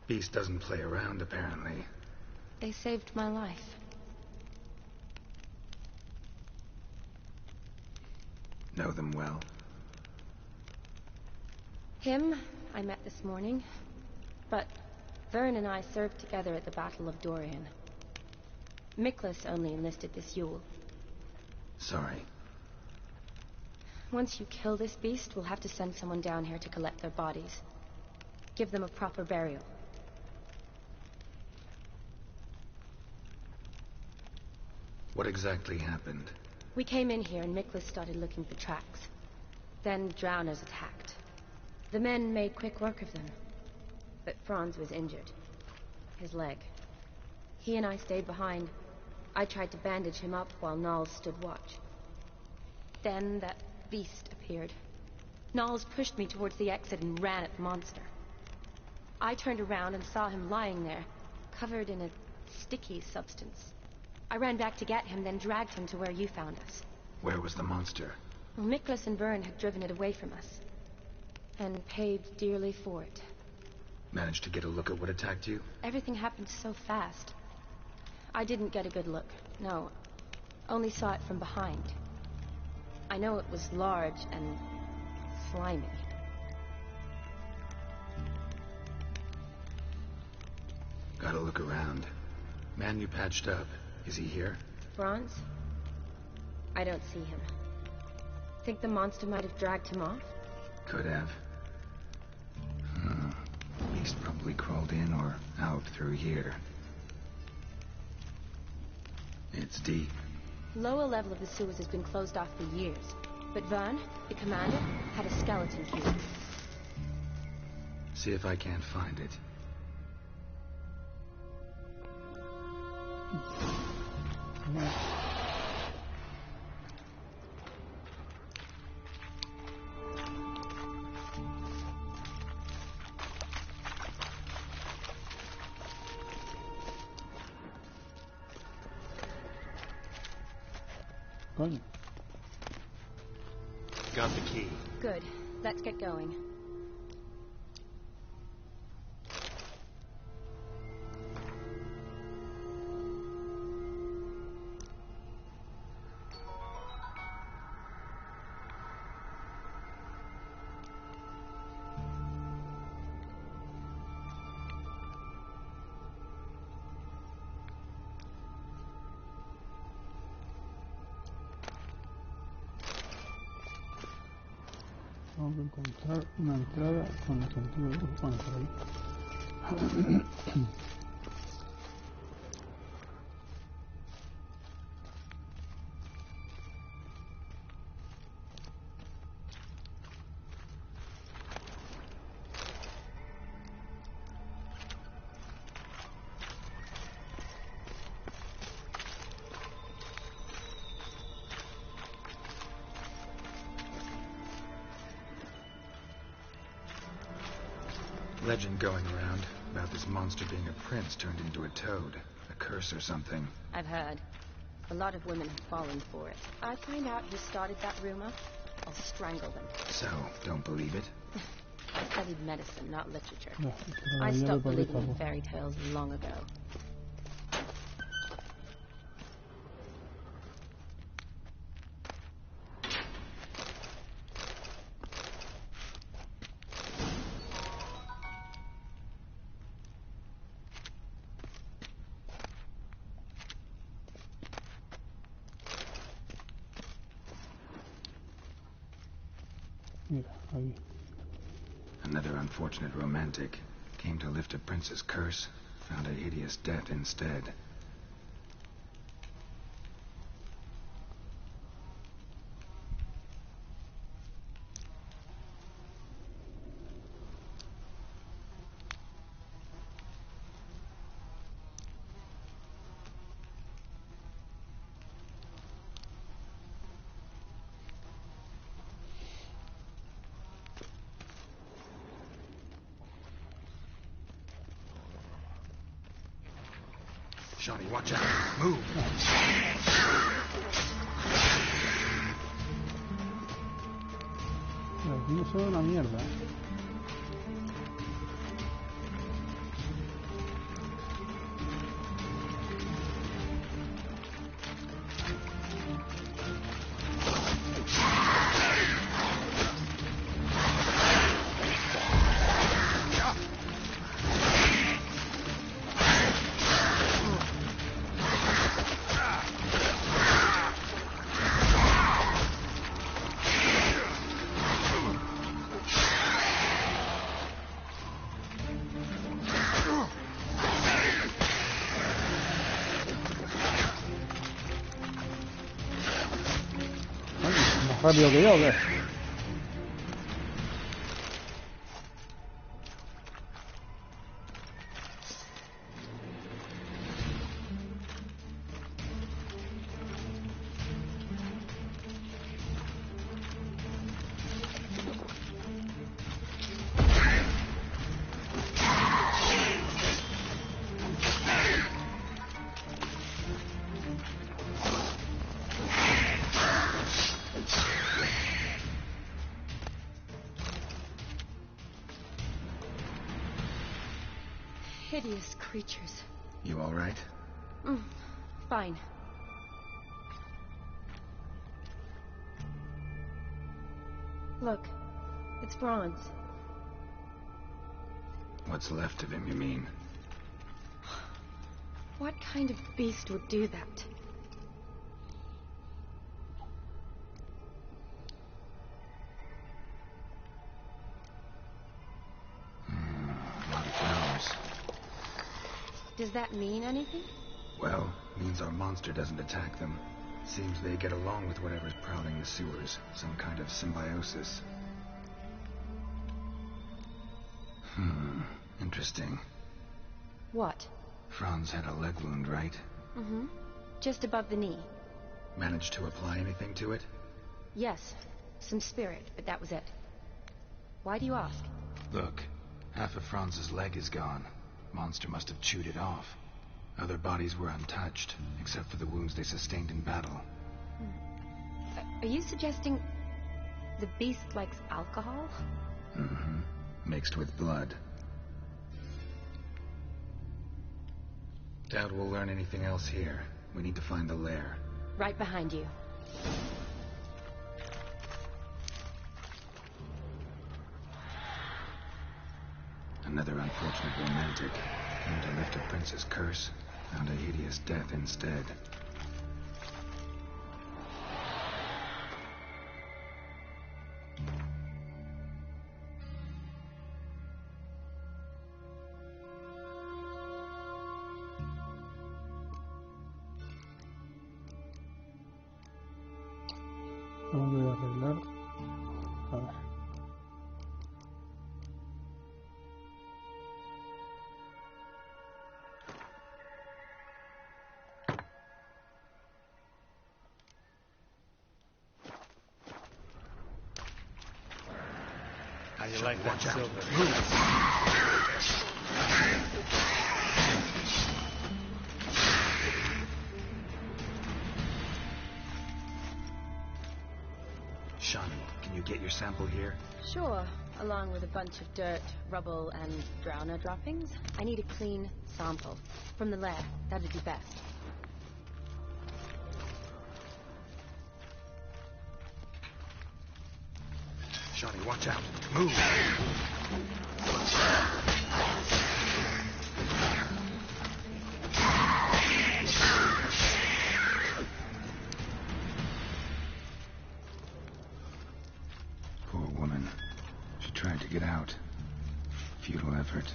Beast doesn't play around, apparently. They saved my life. Know them well? Him, I met this morning. But Vern and I served together at the Battle of Dorian. Miklas only enlisted this Yule. Sorry. Once you kill this beast, we'll have to send someone down here to collect their bodies. Give them a proper burial. What exactly happened? We came in here and Miklas started looking for tracks. Then drowners attacked. The men made quick work of them. But Franz was injured. His leg. He and I stayed behind. I tried to bandage him up while Nals stood watch. Then that beast appeared. Nals pushed me towards the exit and ran at the monster. I turned around and saw him lying there, covered in a sticky substance. I ran back to get him, then dragged him to where you found us. Where was the monster? Well, Miklas and Byrne had driven it away from us. And paid dearly for it. Managed to get a look at what attacked you? Everything happened so fast. I didn't get a good look, no. Only saw it from behind. I know it was large and slimy. Gotta look around. Man you patched up, is he here? Franz? I don't see him. Think the monster might have dragged him off? Could have. Beast probably crawled in or out through here. It's deep. Lower level of the sewers has been closed off for years. But Vern, the commander, had a skeleton here. See if I can't find it. Coño. Got the key. Good. Let's get going. Tengo que encontrar una entrada con el sentido de por ahí. Legend going around about this monster being a prince turned into a toad. A curse or something. I've heard. A lot of women have fallen for it. I find out who started that rumor, I'll strangle them. So, don't believe it? I studied medicine, not literature. No, I stopped believing in fairy tales long ago. Mira, ahí. Another unfortunate romantic. Came to lift a prince's curse. Found a hideous death instead. Johnny, watch out. Move. Aquí no se ve una mierda. rápido que yo, ¿o qué? Hideous creatures. You all right? Fine. Look, it's bronze. What's left of him, you mean? What kind of beast would do that? A lot of flowers. Does that mean anything? Well, means our monster doesn't attack them. Seems they get along with whatever's prowling the sewers. Some kind of symbiosis. Interesting. What? Franz had a leg wound, right? Just above the knee. Managed to apply anything to it? Yes, some spirit, but that was it. Why do you ask? Look, half of Franz's leg is gone. Monster must have chewed it off. Other bodies were untouched, except for the wounds they sustained in battle. Are you suggesting the beast likes alcohol? Mixed with blood. Doubt we'll learn anything else here. We need to find the lair. Right behind you. Another unfortunate romantic. Came to lift a prince's curse. Found a hideous death instead. Vamos a arreglar. A ver. How you like that silver? Shawnee, can you get your sample here? Sure, along with a bunch of dirt, rubble, and drowner droppings. I need a clean sample. From the lair, that'd be best. Shawnee, watch out. Move! Poor woman. She tried to get out. Futile effort.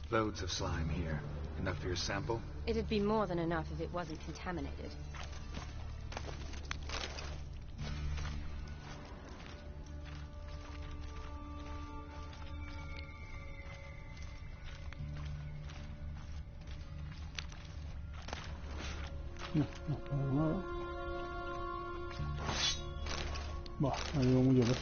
Loads of slime here. Enough for your sample? It'd be more than enough if it wasn't contaminated. No, no para nada. Bah, ha ido mucho peso.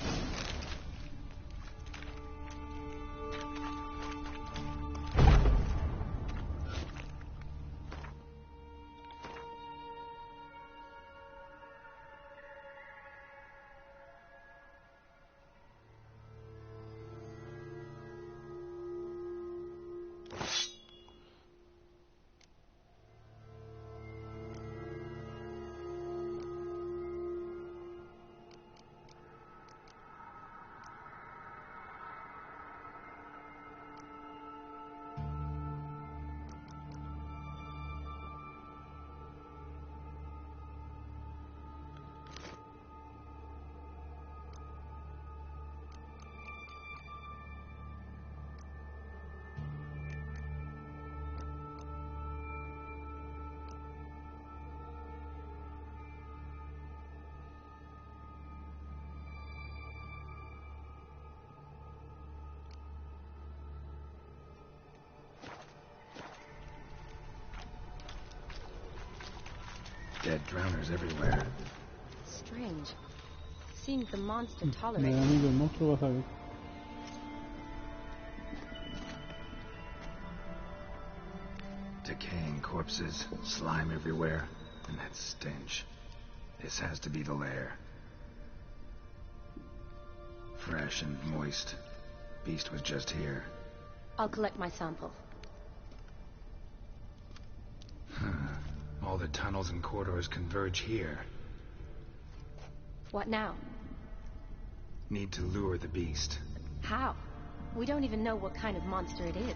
Dead drowners everywhere. Strange. Seems the monster Me tolerates da miedo, el monstruo va a salir. Decaying corpses, slime everywhere, and that stench. This has to be the lair. Fresh and moist. Beast was just here. I'll collect my sample. All the tunnels and corridors converge here. What now? Need to lure the beast. How? We don't even know what kind of monster it is.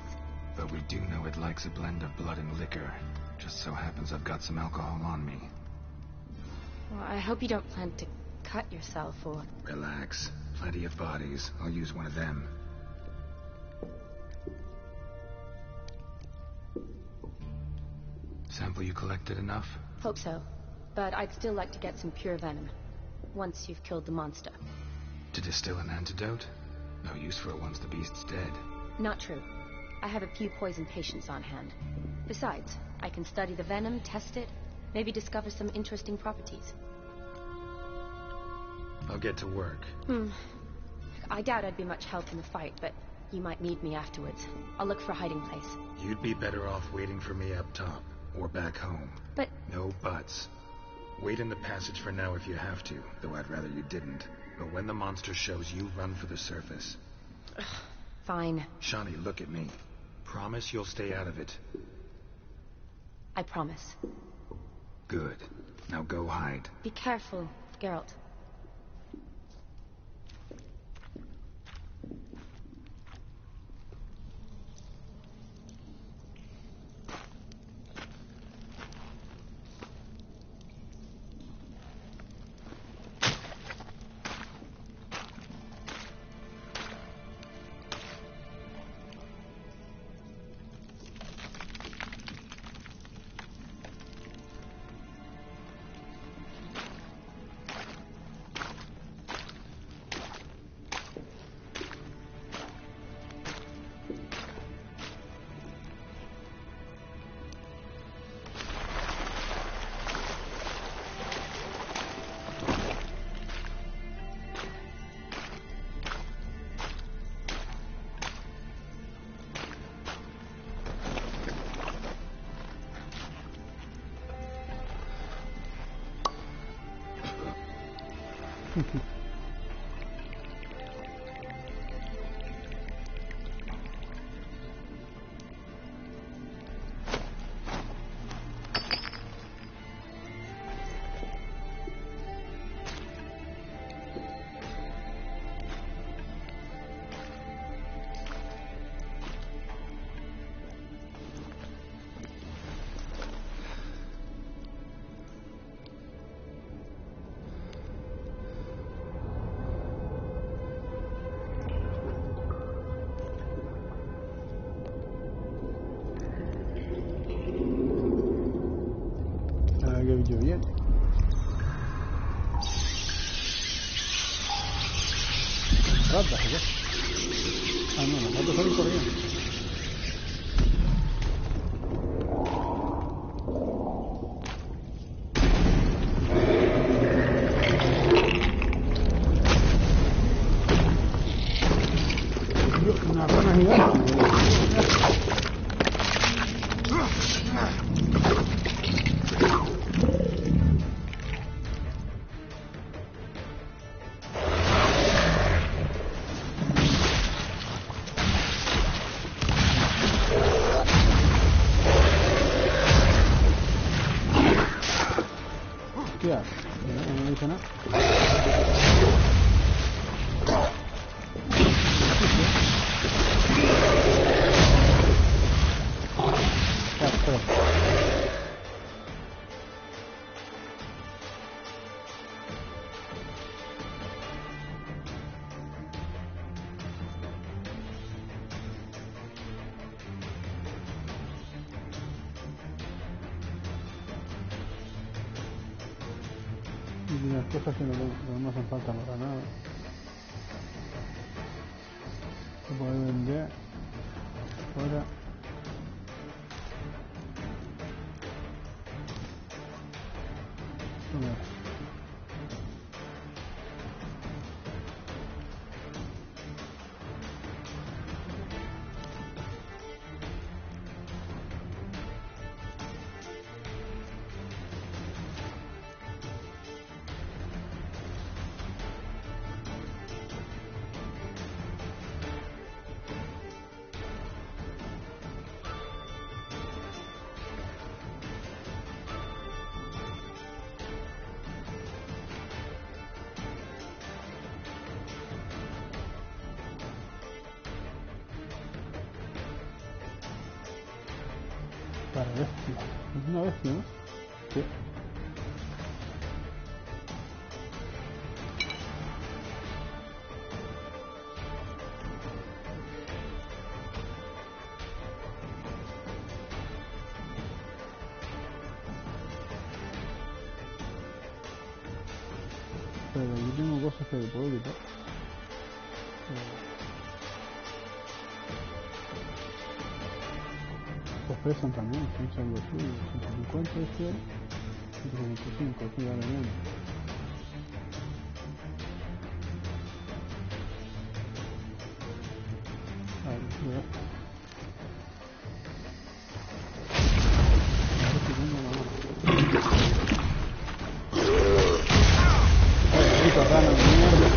But we do know it likes a blend of blood and liquor. Just so happens I've got some alcohol on me. Well, I hope you don't plan to cut yourself or... Relax. Plenty of bodies. I'll use one of them. Sample you collected enough? Hope so. But I'd still like to get some pure venom. Once you've killed the monster. To distill an antidote? No use for it once the beast's dead. Not true. I have a few poison patients on hand. Besides, I can study the venom, test it, maybe discover some interesting properties. I'll get to work. I doubt I'd be much help in the fight, but you might need me afterwards. I'll look for a hiding place. You'd be better off waiting for me up top, or back home. But... No buts. Wait in the passage for now if you have to, though I'd rather you didn't. But when the monster shows, you run for the surface. Fine. Shawnee, look at me. Promise you'll stay out of it. I promise. Good. Now go hide. Be careful, Geralt. Que bien. Ratas, ¿qué? Ah, no, los ratos salen corriendo. Una rana gigante. Hostia, no me dice nada. Y unas cosas que no hacen falta para nada. Se puede vender fuera. Para bestia. Es una bestia, ¿no? Sí. Pero aquí tengo cosas que puedo quitar. Pues pesan también, son los suyos. 150 de este, 125, aquí vale menos. A ver, mira. A ver si tengo la mano. Puta rana de mierda.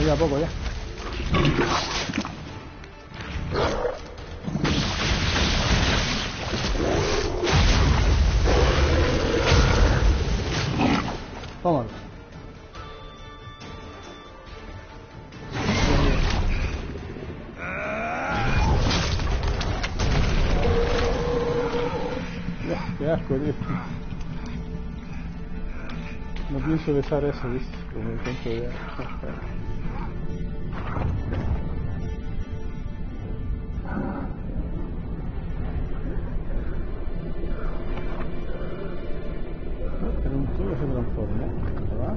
A poco ya. Vámonos. Qué asco, tío. No pienso besar eso, ¿viste? Como el cuento de... Era un tío que se transformó, ¿verdad?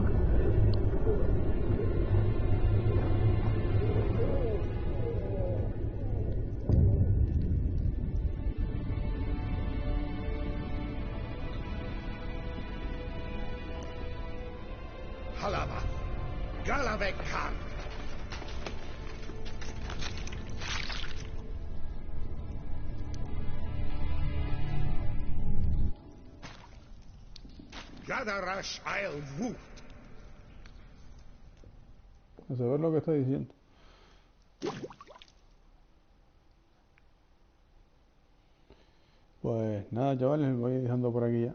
Halava, Galavek Khan. Gadarash I'll Wut. A saber lo que está diciendo. Pues nada, chavales, me voy dejando por aquí ya.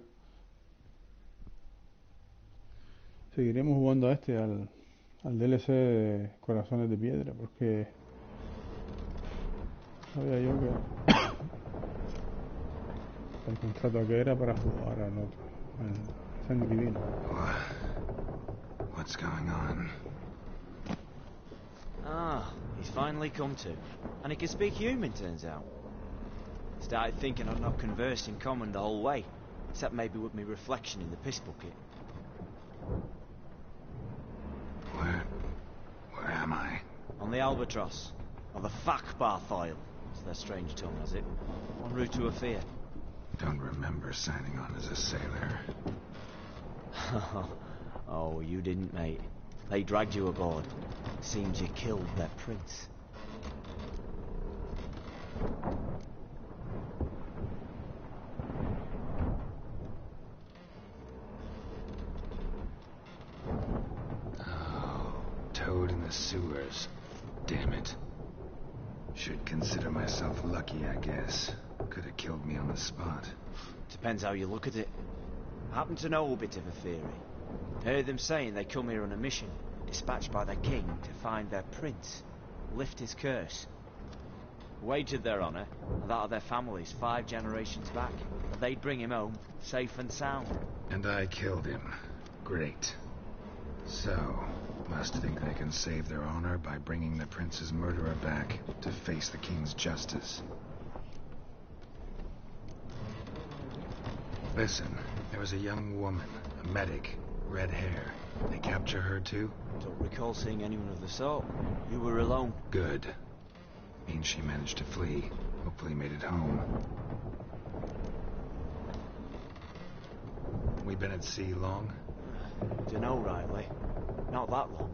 Seguiremos jugando a al DLC de Corazones de Piedra, porque sabía yo que el contrato que era para jugar al otro, al Sangre Divino. What's going on? Ah, he's finally come to. And he can speak human, turns out. Started thinking I'd not conversed in common the whole way, except maybe with me reflection in the piss bucket. Where am I? On the Albatross, or the Fakbar file, as their strange tongue has it, en route to Afir. Don't remember signing on as a sailor. Oh, you didn't, mate. They dragged you aboard. Seems you killed their prince. Oh, toad in the sewers. Damn it. Should consider myself lucky, I guess. Could have killed me on the spot. Depends how you look at it. I happen to know a bit of a theory. Heard them saying they come here on a mission, dispatched by the king to find their prince, lift his curse. Wagered their honour, and that of their families 5 generations back, that they'd bring him home, safe and sound. And I killed him. Great. So, must think they can save their honor by bringing the prince's murderer back to face the king's justice. Listen, there was a young woman, a medic, red hair. They capture her too? Don't recall seeing anyone of the sort. You were alone. Good. Means she managed to flee. Hopefully made it home. We been at sea long? Dunno rightly. Not that long.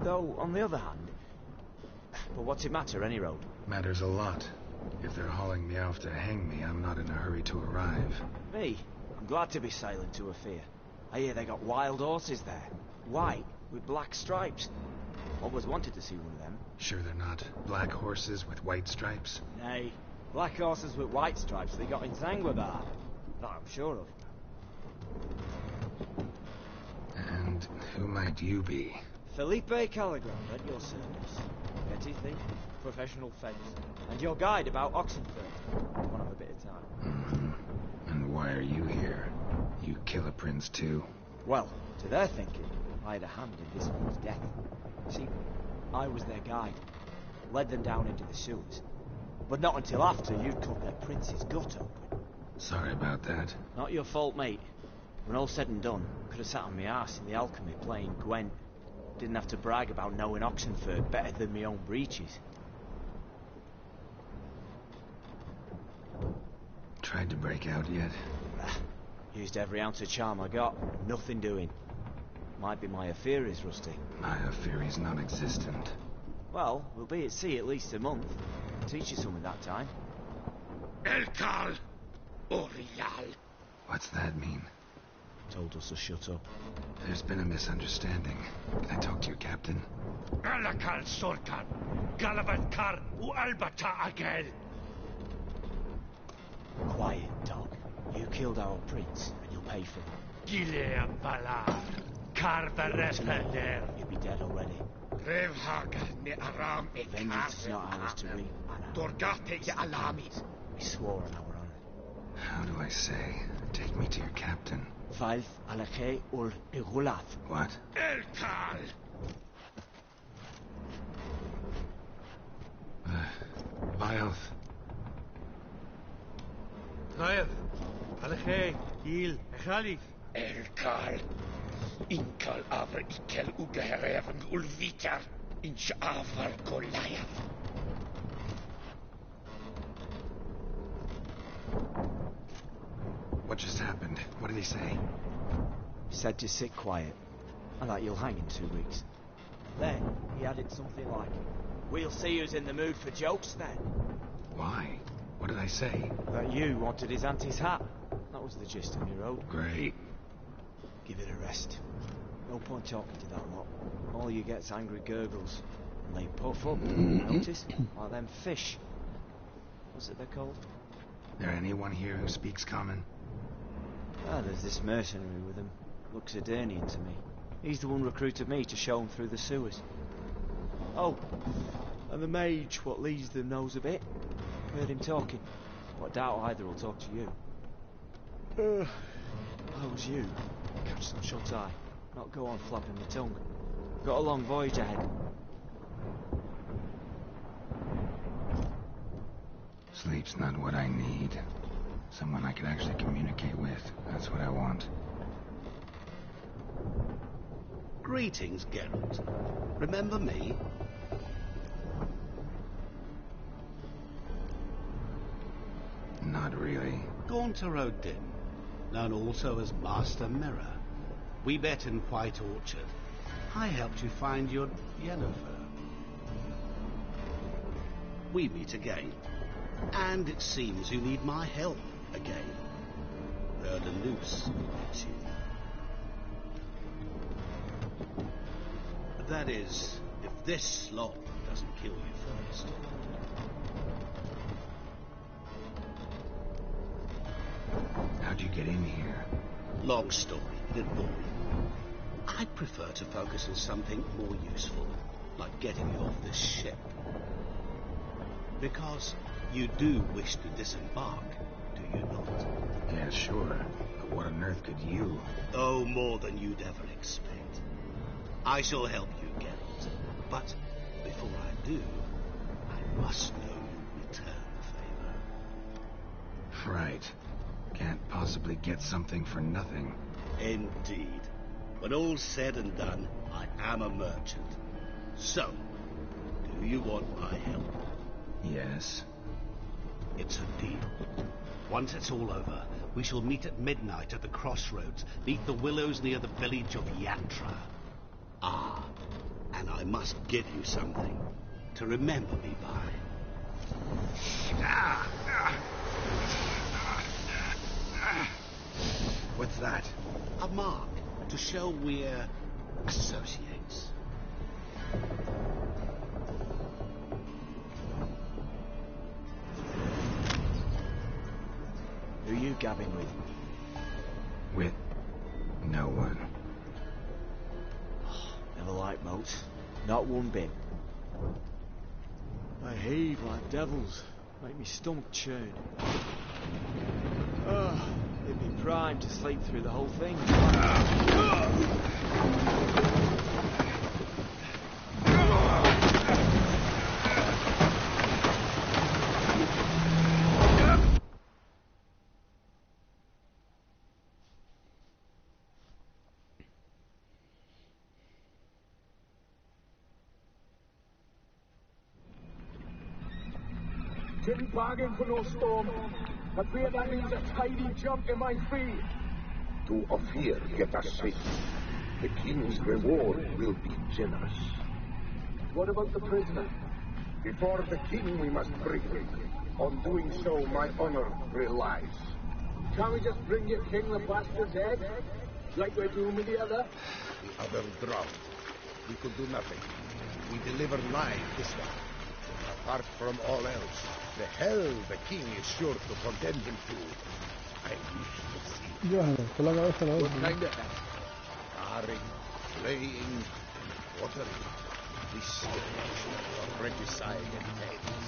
Though, on the other hand... But what's it matter, any road? Matters a lot. If they're hauling me off to hang me, I'm not in a hurry to arrive. Me? I'm glad to be sailing to a fair. I hear they got wild horses there. White, with black stripes. Always wanted to see one of them. Sure they're not black horses with white stripes? Nay, black horses with white stripes they got in Zangwabar. That I'm sure of. And who might you be? Felipe Caligram, at your service. Petty thief, professional fence, and your guide about Oxenford. One of a bit of time. Mm-hmm. And why are you here? You kill a prince too? Well, to their thinking, I had a hand in this one's death. See, I was their guide. Led them down into the sewers. But not until after you'd cut their prince's gut open. Sorry about that. Not your fault, mate. When all said and done, could have sat on my arse in the alchemy playing Gwent. Didn't have to brag about knowing Oxenford better than my own breeches. Tried to break out yet? Used every ounce of charm I got. Nothing doing. Might be my affair is rusty. My affair is non-existent. Well, we'll be at sea at least a month. Teach you something that time. Elkal! Orial! What's that mean? Told us to shut up. There's been a misunderstanding. Can I talk to your captain? Alakal Sorkan! Galabat Kar u Albata Agel! Quiet, dog. You killed our prince, and you'll pay for that. Gileam Valar! Karvarepender! You'll be dead already. Vengeance is not ours to reap, Anna. We swore on our honor. How do I say? Take me to your captain. Valf Alake ul Igulath. What? Elkal! Vilth. Vilth! Alake, Il, Echalif. Elkal! Inkal aver ikel ugehereven ulvitar. Inch avar Goliath. What just happened? What did he say? He said to sit quiet, and that you'll hang in 2 weeks. Then he added something like, "We'll see who's in the mood for jokes then." Why? What did I say? That you wanted his auntie's hat. That was the gist of your road. Great. Give it a rest. No point talking to that lot. All you get's angry gurgles. And they puff up, notice? Like them fish. What's it they're called? There anyone here who speaks common? Ah, there's this mercenary with him. Looks Edirnian to me. He's the one recruited me to show him through the sewers. Oh, and the mage what leads them knows a bit. Heard him talking. But I doubt either will talk to you. How was you? Catch some shut-eye. Not go on flapping my tongue. Got a long voyage ahead. Sleep's not what I need. Someone I can actually communicate with. That's what I want. Greetings, Geralt. Remember me? Not really. Gaunter O'Dim, known also as Master Mirror. We met in White Orchard. I helped you find your Yennefer. We meet again. And it seems you need my help again. Heard a noose, did you? That is, if this slop doesn't kill you first. How'd you get in here? Long story, it'd bore you. I'd prefer to focus on something more useful, like getting you off this ship. Because you do wish to disembark, do you not? Yeah, sure. But what on earth could you? Oh, more than you'd ever expect. I shall help you, Geralt. But before I do, I must know you return the favor. Right. Can't possibly get something for nothing. Indeed. When all's said and done, I am a merchant. So, do you want my help? Yes. It's a deal. Once it's all over, we shall meet at midnight at the crossroads, beneath the willows near the village of Yatra. Ah, and I must give you something to remember me by. What's that? A mark to show we're associates. Who are you gabbing with? With no one. Never liked moats. Not one bit. I heave like devils. Make me stomach churn. It'd be prime to sleep through the whole thing. Didn't bargain for no storm. I fear that means a tidy jump in my fee. Do of fear get us safe. The king's reward will be generous. What about the prisoner? Before the king we must bring him. On doing so, my honor relies. Can't we just bring your king the bastard's head? Like we're doing with the other? The other drowned. We could do nothing. We deliver live this one. Apart from all else, the hell the king is sure to condemn him to. I wish to see. What kind of hell? Scarring, slaying, watering. This is for regicide and pains.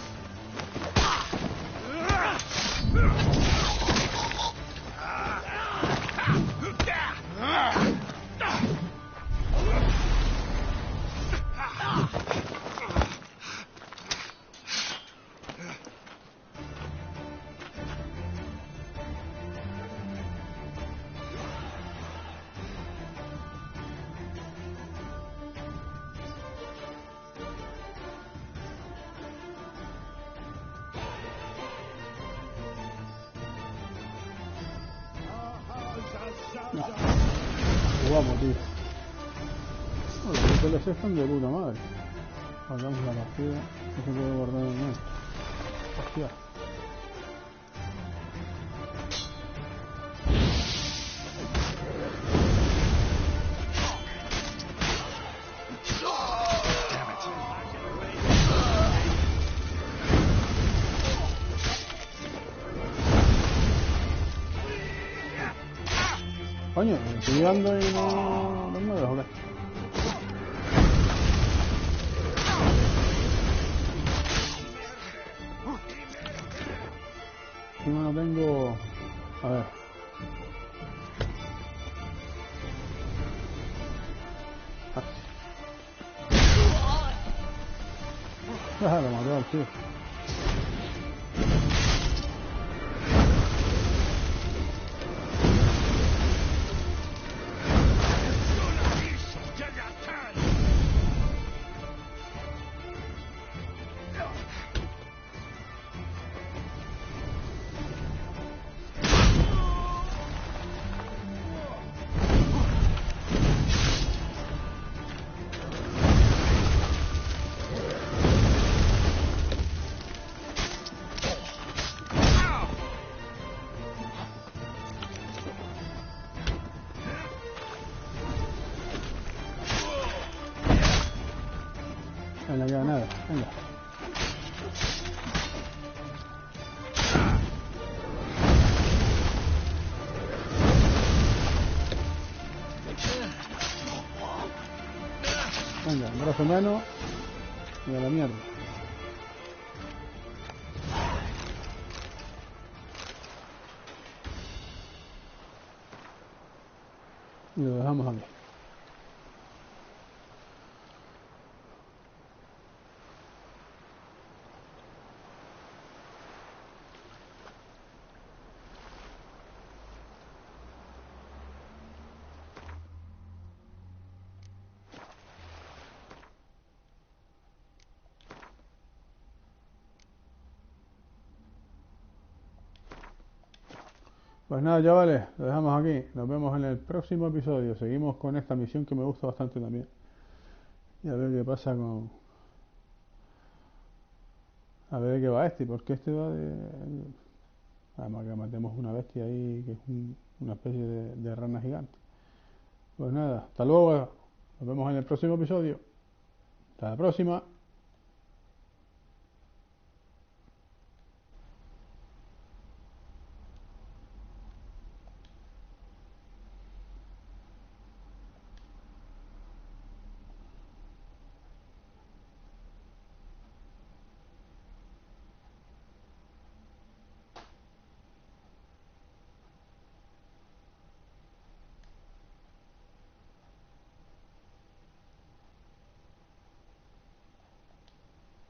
Guapo, tío. Bueno, los DLCs están de puta madre. Hagamos la partida. No se puede guardar en el medio. Hostia. Coño, me estoy dando y no me dejo ver. Encima no tengo... A ver. Lo mató al tío. No queda nada. Venga. Venga, un brazo humano y a la mierda. Y lo dejamos aquí. Pues nada, chavales, lo dejamos aquí. Nos vemos en el próximo episodio. Seguimos con esta misión que me gusta bastante también. Y a ver qué pasa con... A ver de qué va este, porque este va de... Además que matemos una bestia ahí que es una especie de rana gigante. Pues nada, hasta luego. Nos vemos en el próximo episodio. Hasta la próxima.